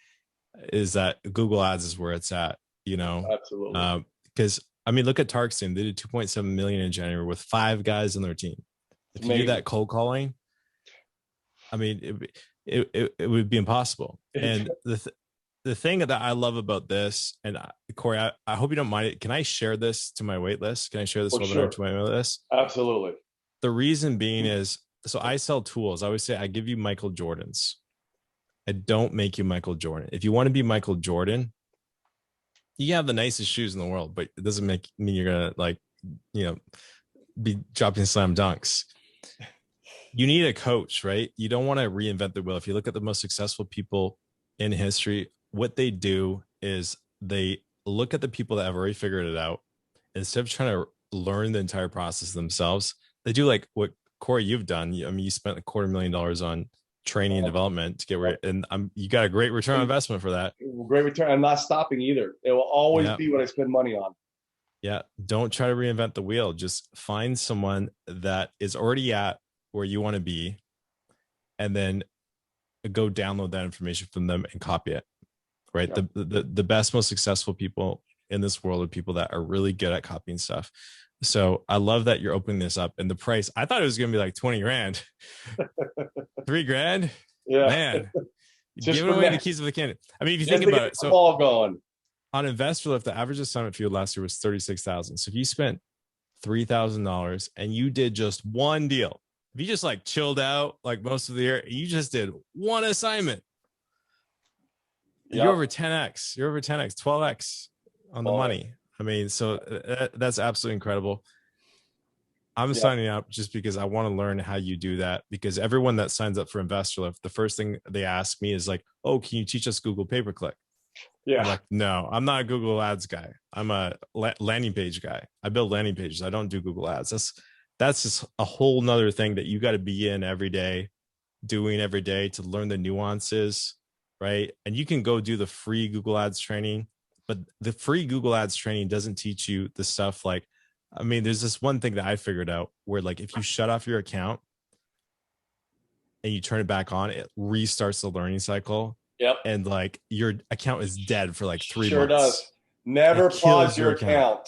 Speaker 2: is that Google Ads is where it's at.
Speaker 1: Absolutely.
Speaker 2: Because look at Tarkson. They did 2.7 million in January with 5 guys on their team. If you do that cold calling, it would be impossible. And the thing that I love about this, and Corey, I hope you don't mind it. Can I share this to my wait list? Can I share this
Speaker 1: For
Speaker 2: webinar
Speaker 1: sure.
Speaker 2: to my wait list?
Speaker 1: Absolutely.
Speaker 2: The reason being is, so I sell tools. I always say I give you Michael Jordans. I don't make you Michael Jordan. If you want to be Michael Jordan, you have the nicest shoes in the world, but it doesn't mean you're gonna like, be dropping slam dunks. You need a coach, right? You don't want to reinvent the wheel. If you look at the most successful people in history, what they do is they look at the people that have already figured it out. Instead of trying to learn the entire process themselves, they do like what Corey, you've done. I mean, you spent $250,000 on training and development to get where, and you got a great return on investment for that.
Speaker 1: Great return. I'm not stopping either. It will always be what I spend money on.
Speaker 2: Yeah. Don't try to reinvent the wheel. Just find someone that is already at where you want to be, and then go download that information from them and copy it. Right. Yep. The best, most successful people in this world are people that are really good at copying stuff. So I love that you're opening this up. And the price, I thought it was going to be like 20 grand, $3,000. Yeah, man, giving away the keys of the kingdom. I mean, if you think about it, so
Speaker 1: all going
Speaker 2: on InvestorLift, the average assignment fee last year was $36,000. So if you spent $3,000 and you did just one deal, if you just like chilled out like most of the year, you just did one assignment, you're over 10x, 12x on the money. I mean, so that's absolutely incredible. I'm signing up just because I want to learn how you do that, because everyone that signs up for InvestorLift, the first thing they ask me is like, oh, can you teach us Google pay-per-click? Yeah. I'm like, no, I'm not a Google ads guy. I'm a landing page guy. I build landing pages. I don't do Google ads. That's just a whole nother thing that you got to be in every day, doing every day to learn the nuances, right? And you can go do the free Google ads training, but the free Google ads training doesn't teach you the stuff like, I mean, there's this one thing that I figured out where like, if you shut off your account and you turn it back on, it restarts the learning cycle.
Speaker 1: Yep.
Speaker 2: And like your account is dead for like 3 months.
Speaker 1: Sure does. Never pause your account.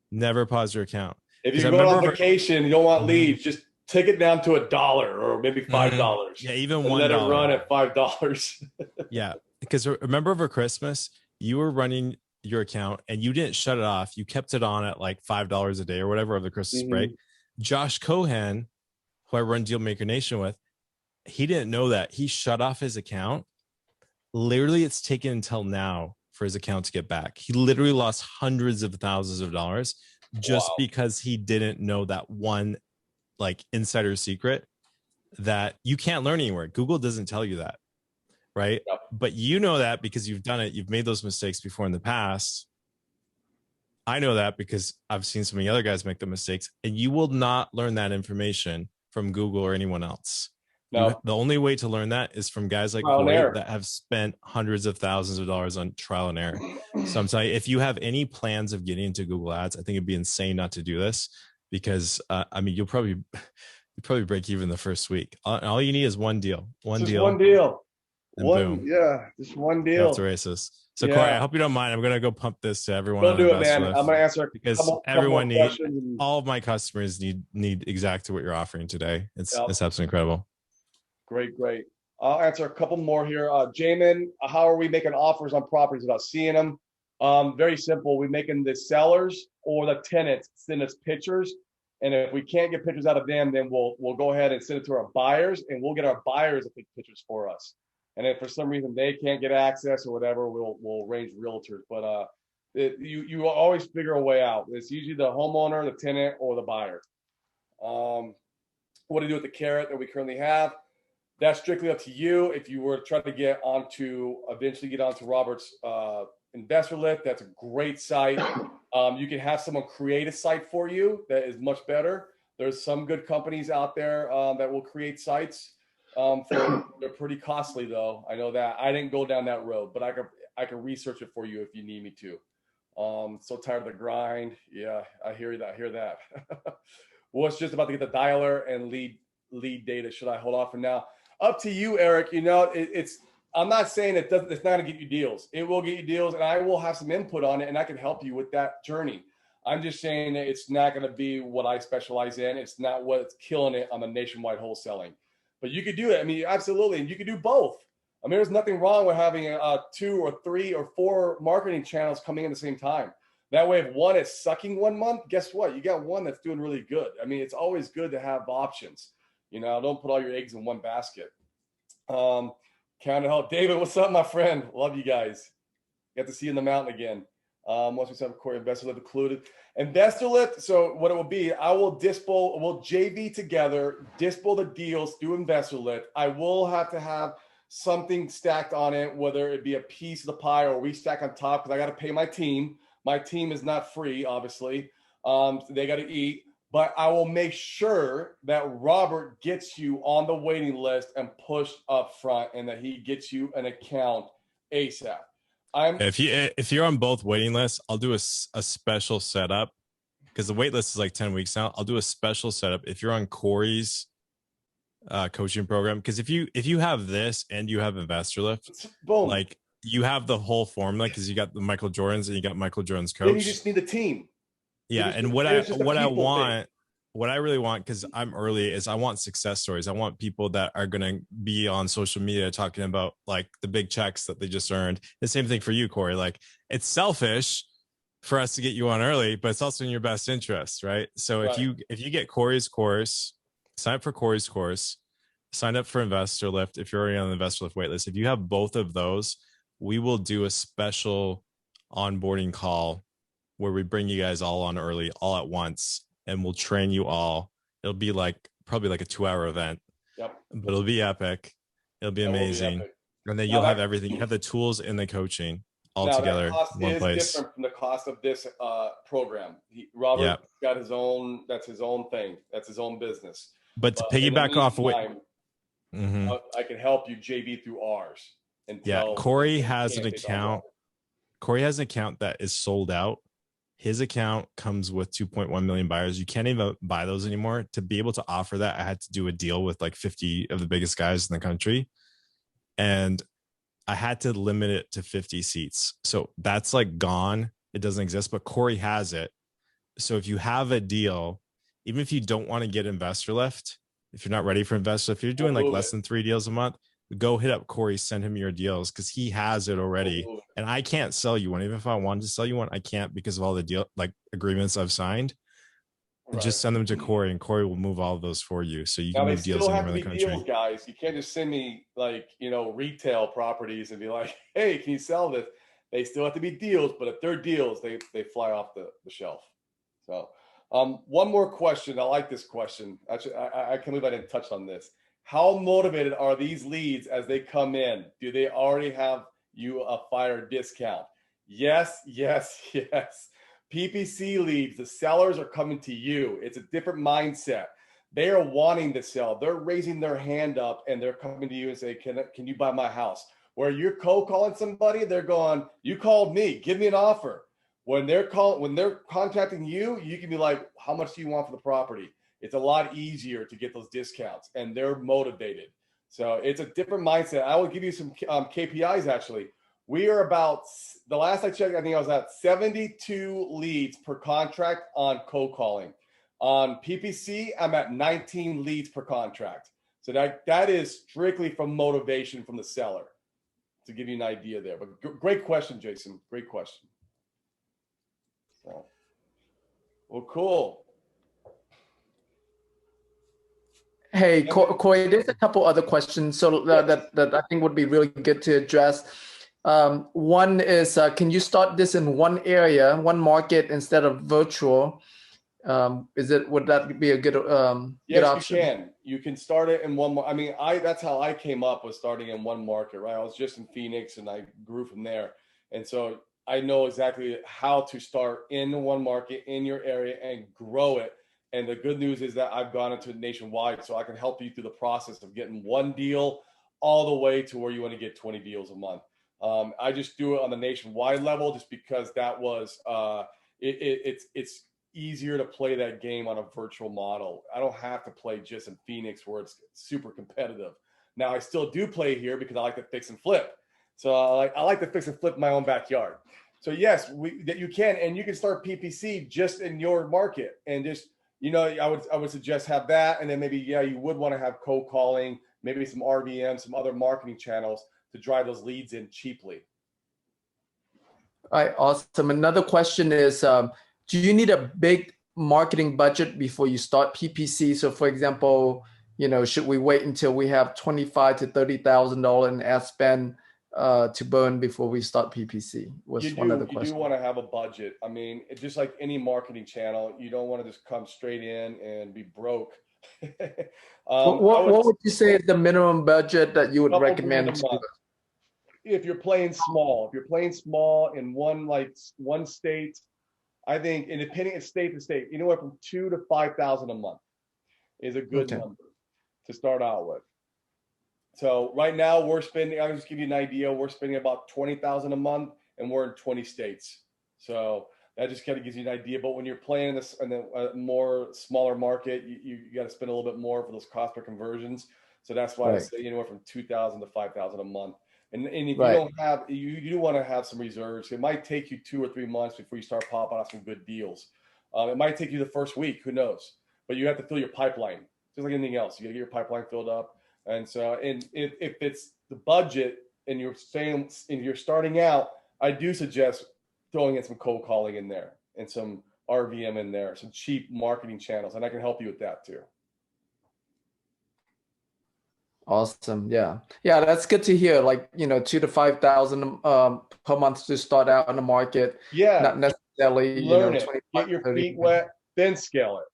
Speaker 2: Never pause your account.
Speaker 1: If you're going on vacation, you don't want leads, just take it down to $1 or maybe $5.
Speaker 2: Yeah, even $1.
Speaker 1: Let it run at $5.
Speaker 2: Yeah, because remember over Christmas, you were running your account and you didn't shut it off. You kept it on at like $5 a day or whatever over the Christmas break. Josh Cohan, who I run Dealmaker Nation with, he didn't know that. He shut off his account. Literally, it's taken until now for his account to get back. He literally lost hundreds of thousands of dollars just because he didn't know that one like insider secret that you can't learn anywhere. Google doesn't tell you that, right? Yep. But you know that because you've done it. You've made those mistakes before in the past. I know that because I've seen so many other guys make the mistakes, and you will not learn that information from Google or anyone else. No. The only way to learn that is from guys like Corey that have spent hundreds of thousands of dollars on trial and error. So I'm telling you, if you have any plans of getting into Google ads, I think it'd be insane not to do this, because I mean, you'll probably break even the first week. All you need is one deal. One deal. Boom.
Speaker 1: Yeah, just one deal.
Speaker 2: That's the races. So Corey, I hope you don't mind. I'm gonna go pump this to everyone.
Speaker 1: Don't do it, man. I'm gonna answer
Speaker 2: because everyone needs. All of my customers need exactly what you're offering today. It's absolutely incredible.
Speaker 1: Great. I'll answer a couple more here. Jamin, how are we making offers on properties without seeing them? Very simple. We're making the sellers or the tenants send us pictures, and if we can't get pictures out of them, then we'll go ahead and send it to our buyers, and we'll get our buyers to take pictures for us. And if for some reason they can't get access or whatever, we'll arrange realtors. But you always figure a way out. It's usually the homeowner, the tenant, or the buyer. What to do with the carrot that we currently have? That's strictly up to you. If you were to try to eventually get onto Robert's InvestorLift, that's a great site. You can have someone create a site for you that is much better. There's some good companies out there that will create sites. They're pretty costly though. I know that. I didn't go down that road, but I can research it for you if you need me to. So tired of the grind. Yeah, I hear that. Well, it's just about to get the dialer and lead data. Should I hold off for now? Up to you, Eric. You know, I'm not saying it's not going to get you deals. It will get you deals, and I will have some input on it, and I can help you with that journey. I'm just saying that it's not going to be what I specialize in. It's not what's killing it on the nationwide wholesaling. But you could do it. I mean, absolutely. And you could do both. I mean, there's nothing wrong with having 2 or 3 or 4 marketing channels coming in at the same time. That way, if one is sucking one month, guess what? You got one that's doing really good. I mean, it's always good to have options. Don't put all your eggs in one basket. Count to help. David, what's up, my friend? Love you guys. Get to see you in the mountain again. Once we set up Corey, Investor Lift included. Investor Lift, so what it will be, we'll JV together, dispo the deals through Investor Lift. I will have to have something stacked on it, whether it be a piece of the pie or we stack on top, because I got to pay my team. My team is not free, obviously. So they got to eat. But I will make sure that Robert gets you on the waiting list and pushed up front, and that he gets you an account ASAP.
Speaker 2: If you're on both waiting lists, I'll do a special setup, because the wait list is like 10 weeks now. I'll do a special setup if you're on Corey's coaching program, because if you have this and you have Investor Lift,
Speaker 1: boom,
Speaker 2: like you have the whole formula, because you got the Michael Jordans and you got Michael Jordan's coach.
Speaker 1: Then you just need the team.
Speaker 2: Yeah, and what I really want, because I'm early, is I want success stories. I want people that are going to be on social media talking about like the big checks that they just earned. The same thing for you, Corey. Like, it's selfish for us to get you on early, but it's also in your best interest, right? So if you get Corey's course, sign up for Corey's course, sign up for Investor Lift. If you're already on the Investor Lift waitlist, if you have both of those, we will do a special onboarding call where we bring you guys all on early, all at once, and we'll train you all. It'll be probably like a 2-hour event.
Speaker 1: Yep.
Speaker 2: But it'll be epic. It'll be amazing. And then you'll have everything. You have the tools and the coaching all together in one place.
Speaker 1: Different from the cost of this program. Robert got his own. That's his own thing. That's his own business.
Speaker 2: But to piggyback off of what
Speaker 1: I can help you JV through ours.
Speaker 2: Corey has an account. Corey has an account that is sold out. His account comes with 2.1 million buyers. You can't even buy those anymore. To be able to offer that, I had to do a deal with like 50 of the biggest guys in the country. And I had to limit it to 50 seats. So that's like gone. It doesn't exist, but Corey has it. So if you have a deal, even if you don't want to get Investor Lift, if you're not ready for Investor, if you're doing like less than 3 deals a month, go hit up Corey, send him your deals, because he has it already. And I can't sell you one. Even if I wanted to sell you one, I can't, because of all the deal agreements I've signed. Just send them to Corey, and Corey will move all of those for you. So you can move deals anywhere in the country. Deals,
Speaker 1: guys. You can't just send me retail properties and be like, hey, can you sell this? They still have to be deals, but if they're deals, they fly off the shelf. So one more question. I like this question. Actually, I can't believe I didn't touch on this. How motivated are these leads as they come in? Do they already have you a fire discount? Yes, yes, yes. PPC leads, the sellers are coming to you. It's a different mindset. They are wanting to sell. They're raising their hand up and they're coming to you and say, can you buy my house? Where you're cold calling somebody, they're going, you called me, give me an offer. When they're contacting you, you can be like, how much do you want for the property? It's a lot easier to get those discounts, and they're motivated. So it's a different mindset. I will give you some KPIs, actually. We are about, the last I checked, I think I was at 72 leads per contract on cold calling. On PPC, I'm at 19 leads per contract. So that is strictly from motivation from the seller, to give you an idea there. But great question, Jason. Great question. So, well, cool.
Speaker 3: Hey, Corey, there's a couple other questions that I think would be really good to address. One is, can you start this in one area, one market instead of virtual? Would that be a good option?
Speaker 1: Yes, you can start it in one. I mean, that's how I came up with starting in one market, right? I was just in Phoenix and I grew from there. And so I know exactly how to start in one market in your area and grow it. And the good news is that I've gone into nationwide, so I can help you through the process of getting one deal all the way to where you want to get 20 deals a month. I just do it on the nationwide level just because that was it's easier to play that game on a virtual model. I don't have to play just in Phoenix where it's super competitive. Now I still do play here because I like to fix and flip. So I like to fix and flip in my own backyard. So yes, that you can, and you can start PPC just in your market and just. I would suggest have that, and then maybe you would want to have cold calling, maybe some RVM, some other marketing channels to drive those leads in cheaply.
Speaker 3: All right, awesome. Another question is, do you need a big marketing budget before you start PPC? So, for example, should we wait until we have $25,000 to $30,000 in ad spend to burn before we start PPC? Was one of the questions.
Speaker 1: You do want to have a budget. I mean, it's just like any marketing channel, you don't want to just come straight in and be broke.
Speaker 3: What would you say is the minimum budget that you would recommend?
Speaker 1: If you're playing small, in one state, I think, and depending on state to state, anywhere from $2,000 to $5,000 a month is a good number to start out with. So right now we're spending, I'll just give you an idea, we're spending about $20,000 a month, and we're in 20 states. So that just kind of gives you an idea. But when you're playing this in a more smaller market, you got to spend a little bit more for those cost per conversions. So that's why I say anywhere from $2,000 to $5,000 a month. And if you don't have, you do want to have some reserves. It might take you 2 or 3 months before you start popping out some good deals. It might take you the first week, who knows? But you have to fill your pipeline, just like anything else. You got to get your pipeline filled up. And so, and if it's the budget and you're starting out, I do suggest throwing in some cold calling in there and some RVM in there, some cheap marketing channels, and I can help you with that too.
Speaker 3: Awesome. Yeah. That's good to hear. Like, $2,000 to $5,000 per month to start out in the market.
Speaker 1: Yeah.
Speaker 3: Not necessarily,
Speaker 1: learn it. Get your feet wet, then scale it.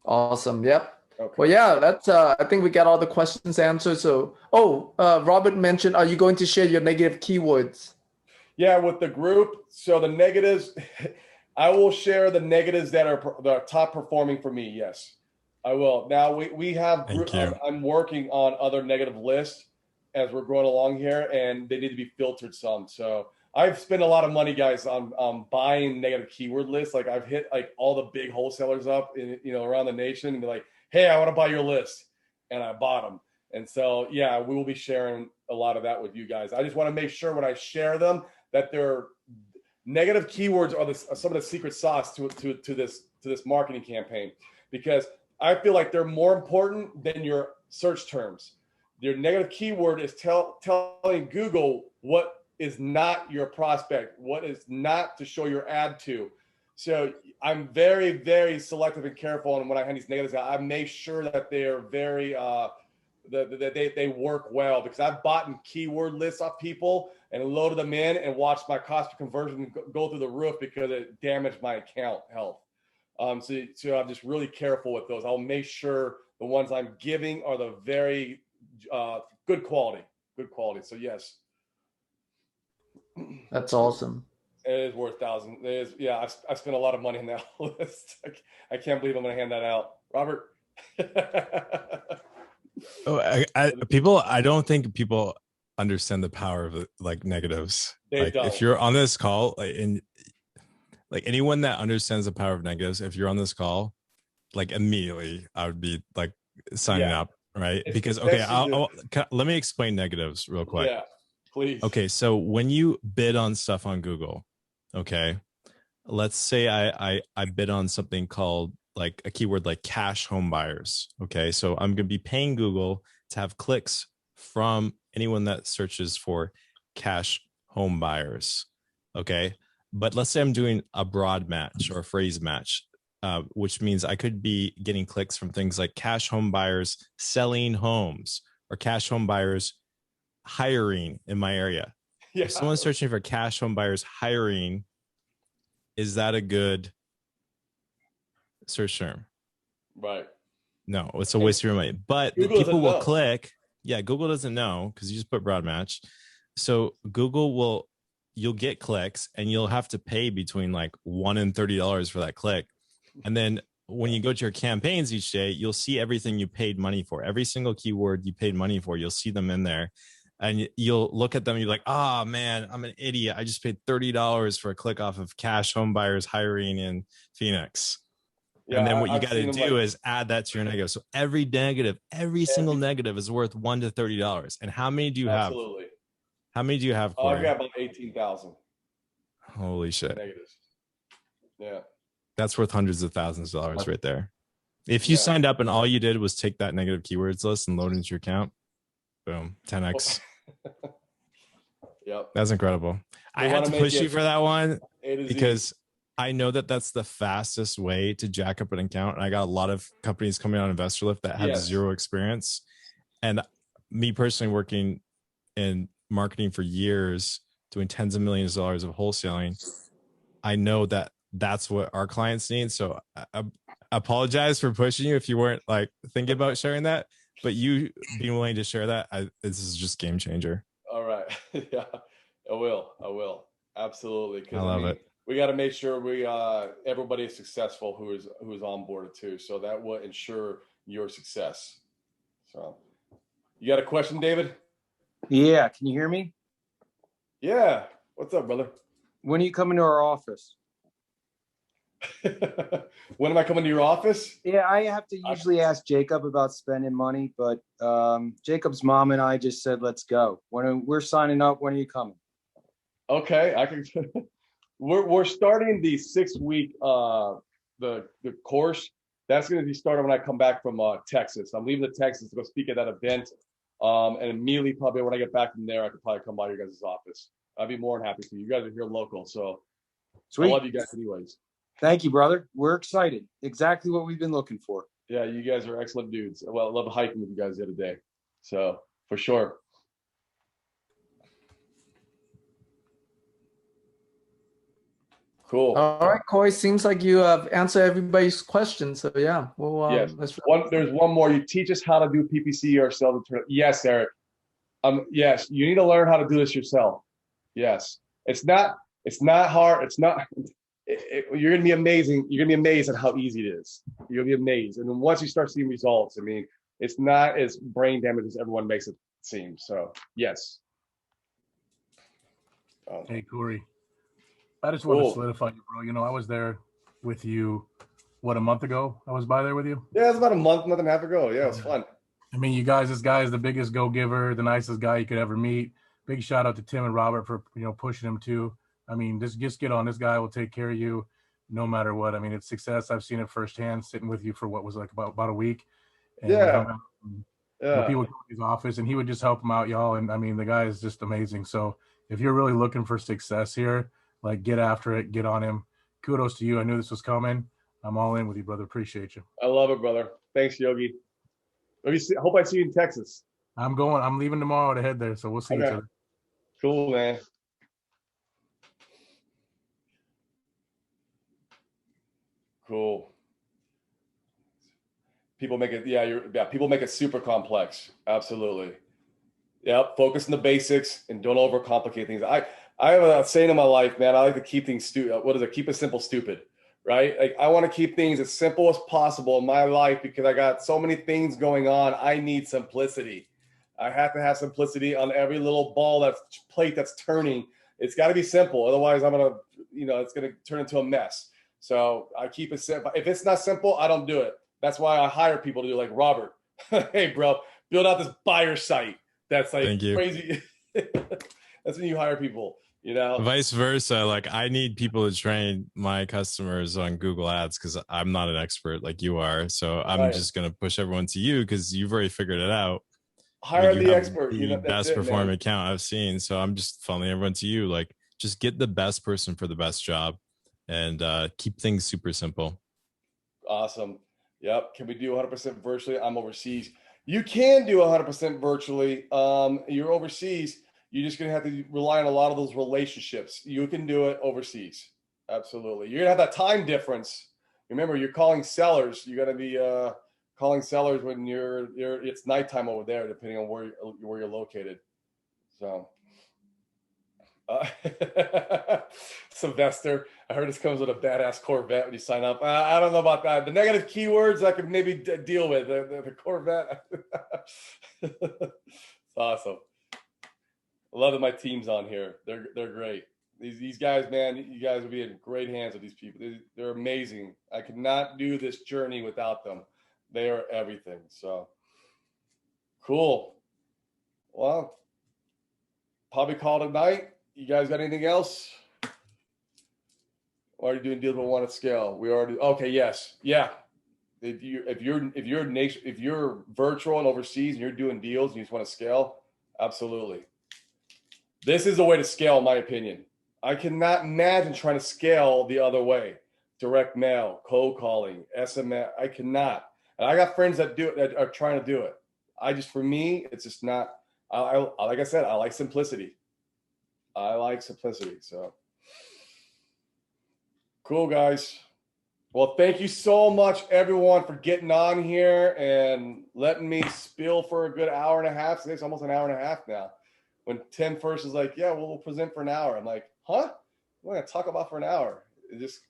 Speaker 3: Awesome. Yep.
Speaker 1: Okay.
Speaker 3: Well, yeah, that's, I think we got all the questions answered. So, Robert mentioned, are you going to share your negative keywords?
Speaker 1: Yeah, with the group. So the negatives, I will share the negatives that are top performing for me. Yes, I will. Now we have, I'm working on other negative lists as we're going along here, and they need to be filtered some. So I've spent a lot of money, guys, on buying negative keyword lists. Like I've hit like all the big wholesalers up in, around the nation and be like, hey, I want to buy your list. And I bought them. And so, yeah, we will be sharing a lot of that with you guys. I just want to make sure when I share them that they're negative keywords are some of the secret sauce to this marketing campaign, because I feel like they're more important than your search terms. Your negative keyword is telling Google what is not your prospect, what is not to show your ad to. So I'm very, very selective and careful. And when I hand these negatives out, I make sure that they are very, that they work well, because I've bought keyword lists off people and loaded them in and watched my cost per conversion go through the roof because it damaged my account health. So I'm just really careful with those. I'll make sure the ones I'm giving are the very good quality. So yes.
Speaker 3: That's awesome.
Speaker 1: It is worth thousands. It is, yeah. I spent a lot of money on that list. I can't believe I'm going to hand that out, Robert.
Speaker 2: I don't think people understand the power of like negatives. If you're on this call, and like anyone that understands the power of negatives, if you're on this call, like immediately I would be like signing up, right? Because let me explain negatives real quick.
Speaker 1: Yeah, please.
Speaker 2: Okay, so when you bid on stuff on Google, okay, let's say I bid on something called like a keyword like cash home buyers. Okay, so I'm going to be paying Google to have clicks from anyone that searches for cash home buyers. Okay, but let's say I'm doing a broad match or a phrase match, which means I could be getting clicks from things like cash home buyers selling homes or cash home buyers hiring in my area. Yeah. If someone's searching for cash home buyers hiring, is that a good search term?
Speaker 1: Right.
Speaker 2: No, it's a waste of your money. But people will click. Yeah, Google doesn't know because you just put broad match. So you'll get clicks and you'll have to pay between like $1 and $30 for that click. And then when you go to your campaigns each day, you'll see everything you paid money for. Every single keyword you paid money for, you'll see them in there. And you'll look at them and you're like, oh man, I'm an idiot. I just paid $30 for a click off of cash home buyers hiring in Phoenix. Yeah, and then what you got to do is add that to your negative. So every single negative is worth $1 to $30. And how many do you have?
Speaker 1: Absolutely.
Speaker 2: How many do you have?
Speaker 1: I've got about 18,000.
Speaker 2: Holy shit.
Speaker 1: Negatives. Yeah.
Speaker 2: That's worth hundreds of thousands of dollars right there. If you signed up and all you did was take that negative keywords list and load into your account, boom, 10x.
Speaker 1: Yep.
Speaker 2: That's incredible. I had to push you for that one because I know that that's the fastest way to jack up an account. And I got a lot of companies coming on Investor Lift that have zero experience. And me personally working in marketing for years, doing tens of millions of dollars of wholesaling, I know that that's what our clients need. So I apologize for pushing you if you weren't like thinking about sharing that, but you being willing to share that, this is just game changer.
Speaker 1: All right. Yeah, I will. Absolutely.
Speaker 2: I love it.
Speaker 1: We got to make sure everybody is successful who is on board too. So that will ensure your success. So you got a question, David?
Speaker 4: Yeah. Can you hear me?
Speaker 1: Yeah. What's up, brother?
Speaker 4: When are you coming to our office?
Speaker 1: When am I coming to your office?
Speaker 4: Yeah, I have to usually ask Jacob about spending money, but Jacob's mom and I just said, let's go. When we're signing up, when are you coming?
Speaker 1: Okay, I can. We're starting the 6-week the course. That's going to be started when I come back from Texas. I'm leaving to Texas to go speak at that event, and immediately probably when I get back from there, I could probably come by your guys' office. I'd be more than happy to. You guys are here local, so sweet. I love you guys anyways.
Speaker 4: Thank you, brother. We're excited. Exactly what we've been looking for.
Speaker 1: Yeah, you guys are excellent dudes. Well, I love hiking with you guys the other day, so for sure. Cool.
Speaker 3: All right, Coy. Seems like you have answered everybody's questions. So yeah, well,
Speaker 1: yes. There's one more. You teach us how to do PPC ourselves. Yes, Eric. Yes, you need to learn how to do this yourself. Yes, it's not hard. It's not. You're gonna be amazing. You're gonna be amazed at how easy it is. You're gonna be amazed, and then once you start seeing results, I mean, it's not as brain damage as everyone makes it seem. So yes.
Speaker 5: Hey, Corey. I just want to solidify you, bro. You know, I was there with you, what, a month ago? I was by there with you?
Speaker 1: Yeah, it was about a month and a half ago. Yeah, it was fun.
Speaker 5: I mean, this guy is the biggest go-giver, the nicest guy you could ever meet. Big shout out to Tim and Robert for, pushing him too. I mean, just get on. This guy will take care of you no matter what. I mean, it's success. I've seen it firsthand sitting with you for what was like about a week. And people go to his office and he would just help them out, y'all. And I mean, the guy is just amazing. So if you're really looking for success here, like, get after it, get on him. Kudos to you. I knew this was coming. I'm all in with you, brother. Appreciate you.
Speaker 1: I love it, brother. Thanks, Yogi. Hope I see you in Texas.
Speaker 5: I'm leaving tomorrow to head there, so we'll see each other.
Speaker 1: Cool, man. Cool. People make it, people make it super complex. Absolutely. Yep. Focus on the basics and don't overcomplicate things. I have a saying in my life, man. I like to keep things keep it simple, stupid, right? Like, I want to keep things as simple as possible in my life because I got so mmany things going on. I need simplicity. I have to have simplicity on every little plate that's turning. It's got to be simple. Otherwise, it's going to turn into a mess. So I keep it simple. If it's not simple, I don't do it. That's why I hire people to do, like Robert. Hey, bro, build out this buyer site. That's like crazy. That's when you hire people.
Speaker 2: Vice versa. Like, I need people to train my customers on Google Ads because I'm not an expert like you are. So I'm just going to push everyone to you because you've already figured it out.
Speaker 1: Hire the expert.
Speaker 2: The best performing account I've seen. So I'm just funneling everyone to you. Like, just get the best person for the best job and keep things super simple.
Speaker 1: Awesome. Yep. Can we do 100% virtually? I'm overseas. You can do 100% virtually. You're overseas. You're just going to have to rely on a lot of those relationships. You can do it overseas. Absolutely. You're going to have that time difference. Remember, you're calling sellers. You got to be calling sellers when it's nighttime over there, depending on where you're located. So, Sylvester, I heard this comes with a badass Corvette when you sign up. I don't know about that. The negative keywords I could maybe deal with. The Corvette. It's awesome. I love that my team's on here. They're great. These guys, man, you guys will be in great hands with these people. They're amazing. I could not do this journey without them. They are everything. So cool. Well, probably call it a night. You guys got anything else? We're already doing deals with one at scale. Okay, yes. Yeah. if you're virtual and overseas and you're doing deals and you just want to scale, absolutely. This is the way to scale, in my opinion. I cannot imagine trying to scale the other way. Direct mail, cold calling, SMS. I cannot. And I got friends that do it, that are trying to do it. For me, it's just not. Like I said, I like simplicity. So cool, guys. Well, thank you so much, everyone, for getting on here and letting me spill for a good hour and a half. It's almost an hour and a half now. When Tim first was like, yeah, we'll present for an hour. I'm like, huh? We're going to talk about for an hour. It just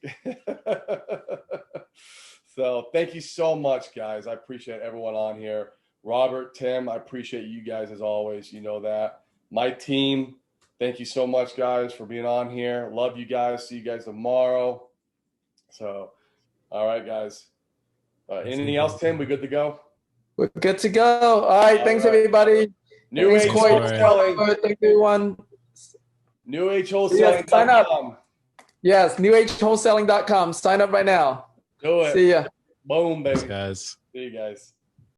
Speaker 1: So thank you so much, guys. I appreciate everyone on here. Robert, Tim, I appreciate you guys as always. You know that. My team, thank you so much, guys, for being on here. Love you guys. See you guys tomorrow. So, all right, guys. Anything else, Tim? We good to go?
Speaker 3: We're good to go. All right. Thanks, everybody.
Speaker 1: New Age Wholesaling.
Speaker 3: Thank everyone.
Speaker 1: New Age Wholesaling.
Speaker 3: Sign up. Yes, newagewholesaling.com. Sign up right now.
Speaker 1: Do it.
Speaker 3: See ya.
Speaker 1: Boom, baby.
Speaker 2: Thanks, guys.
Speaker 1: See you guys.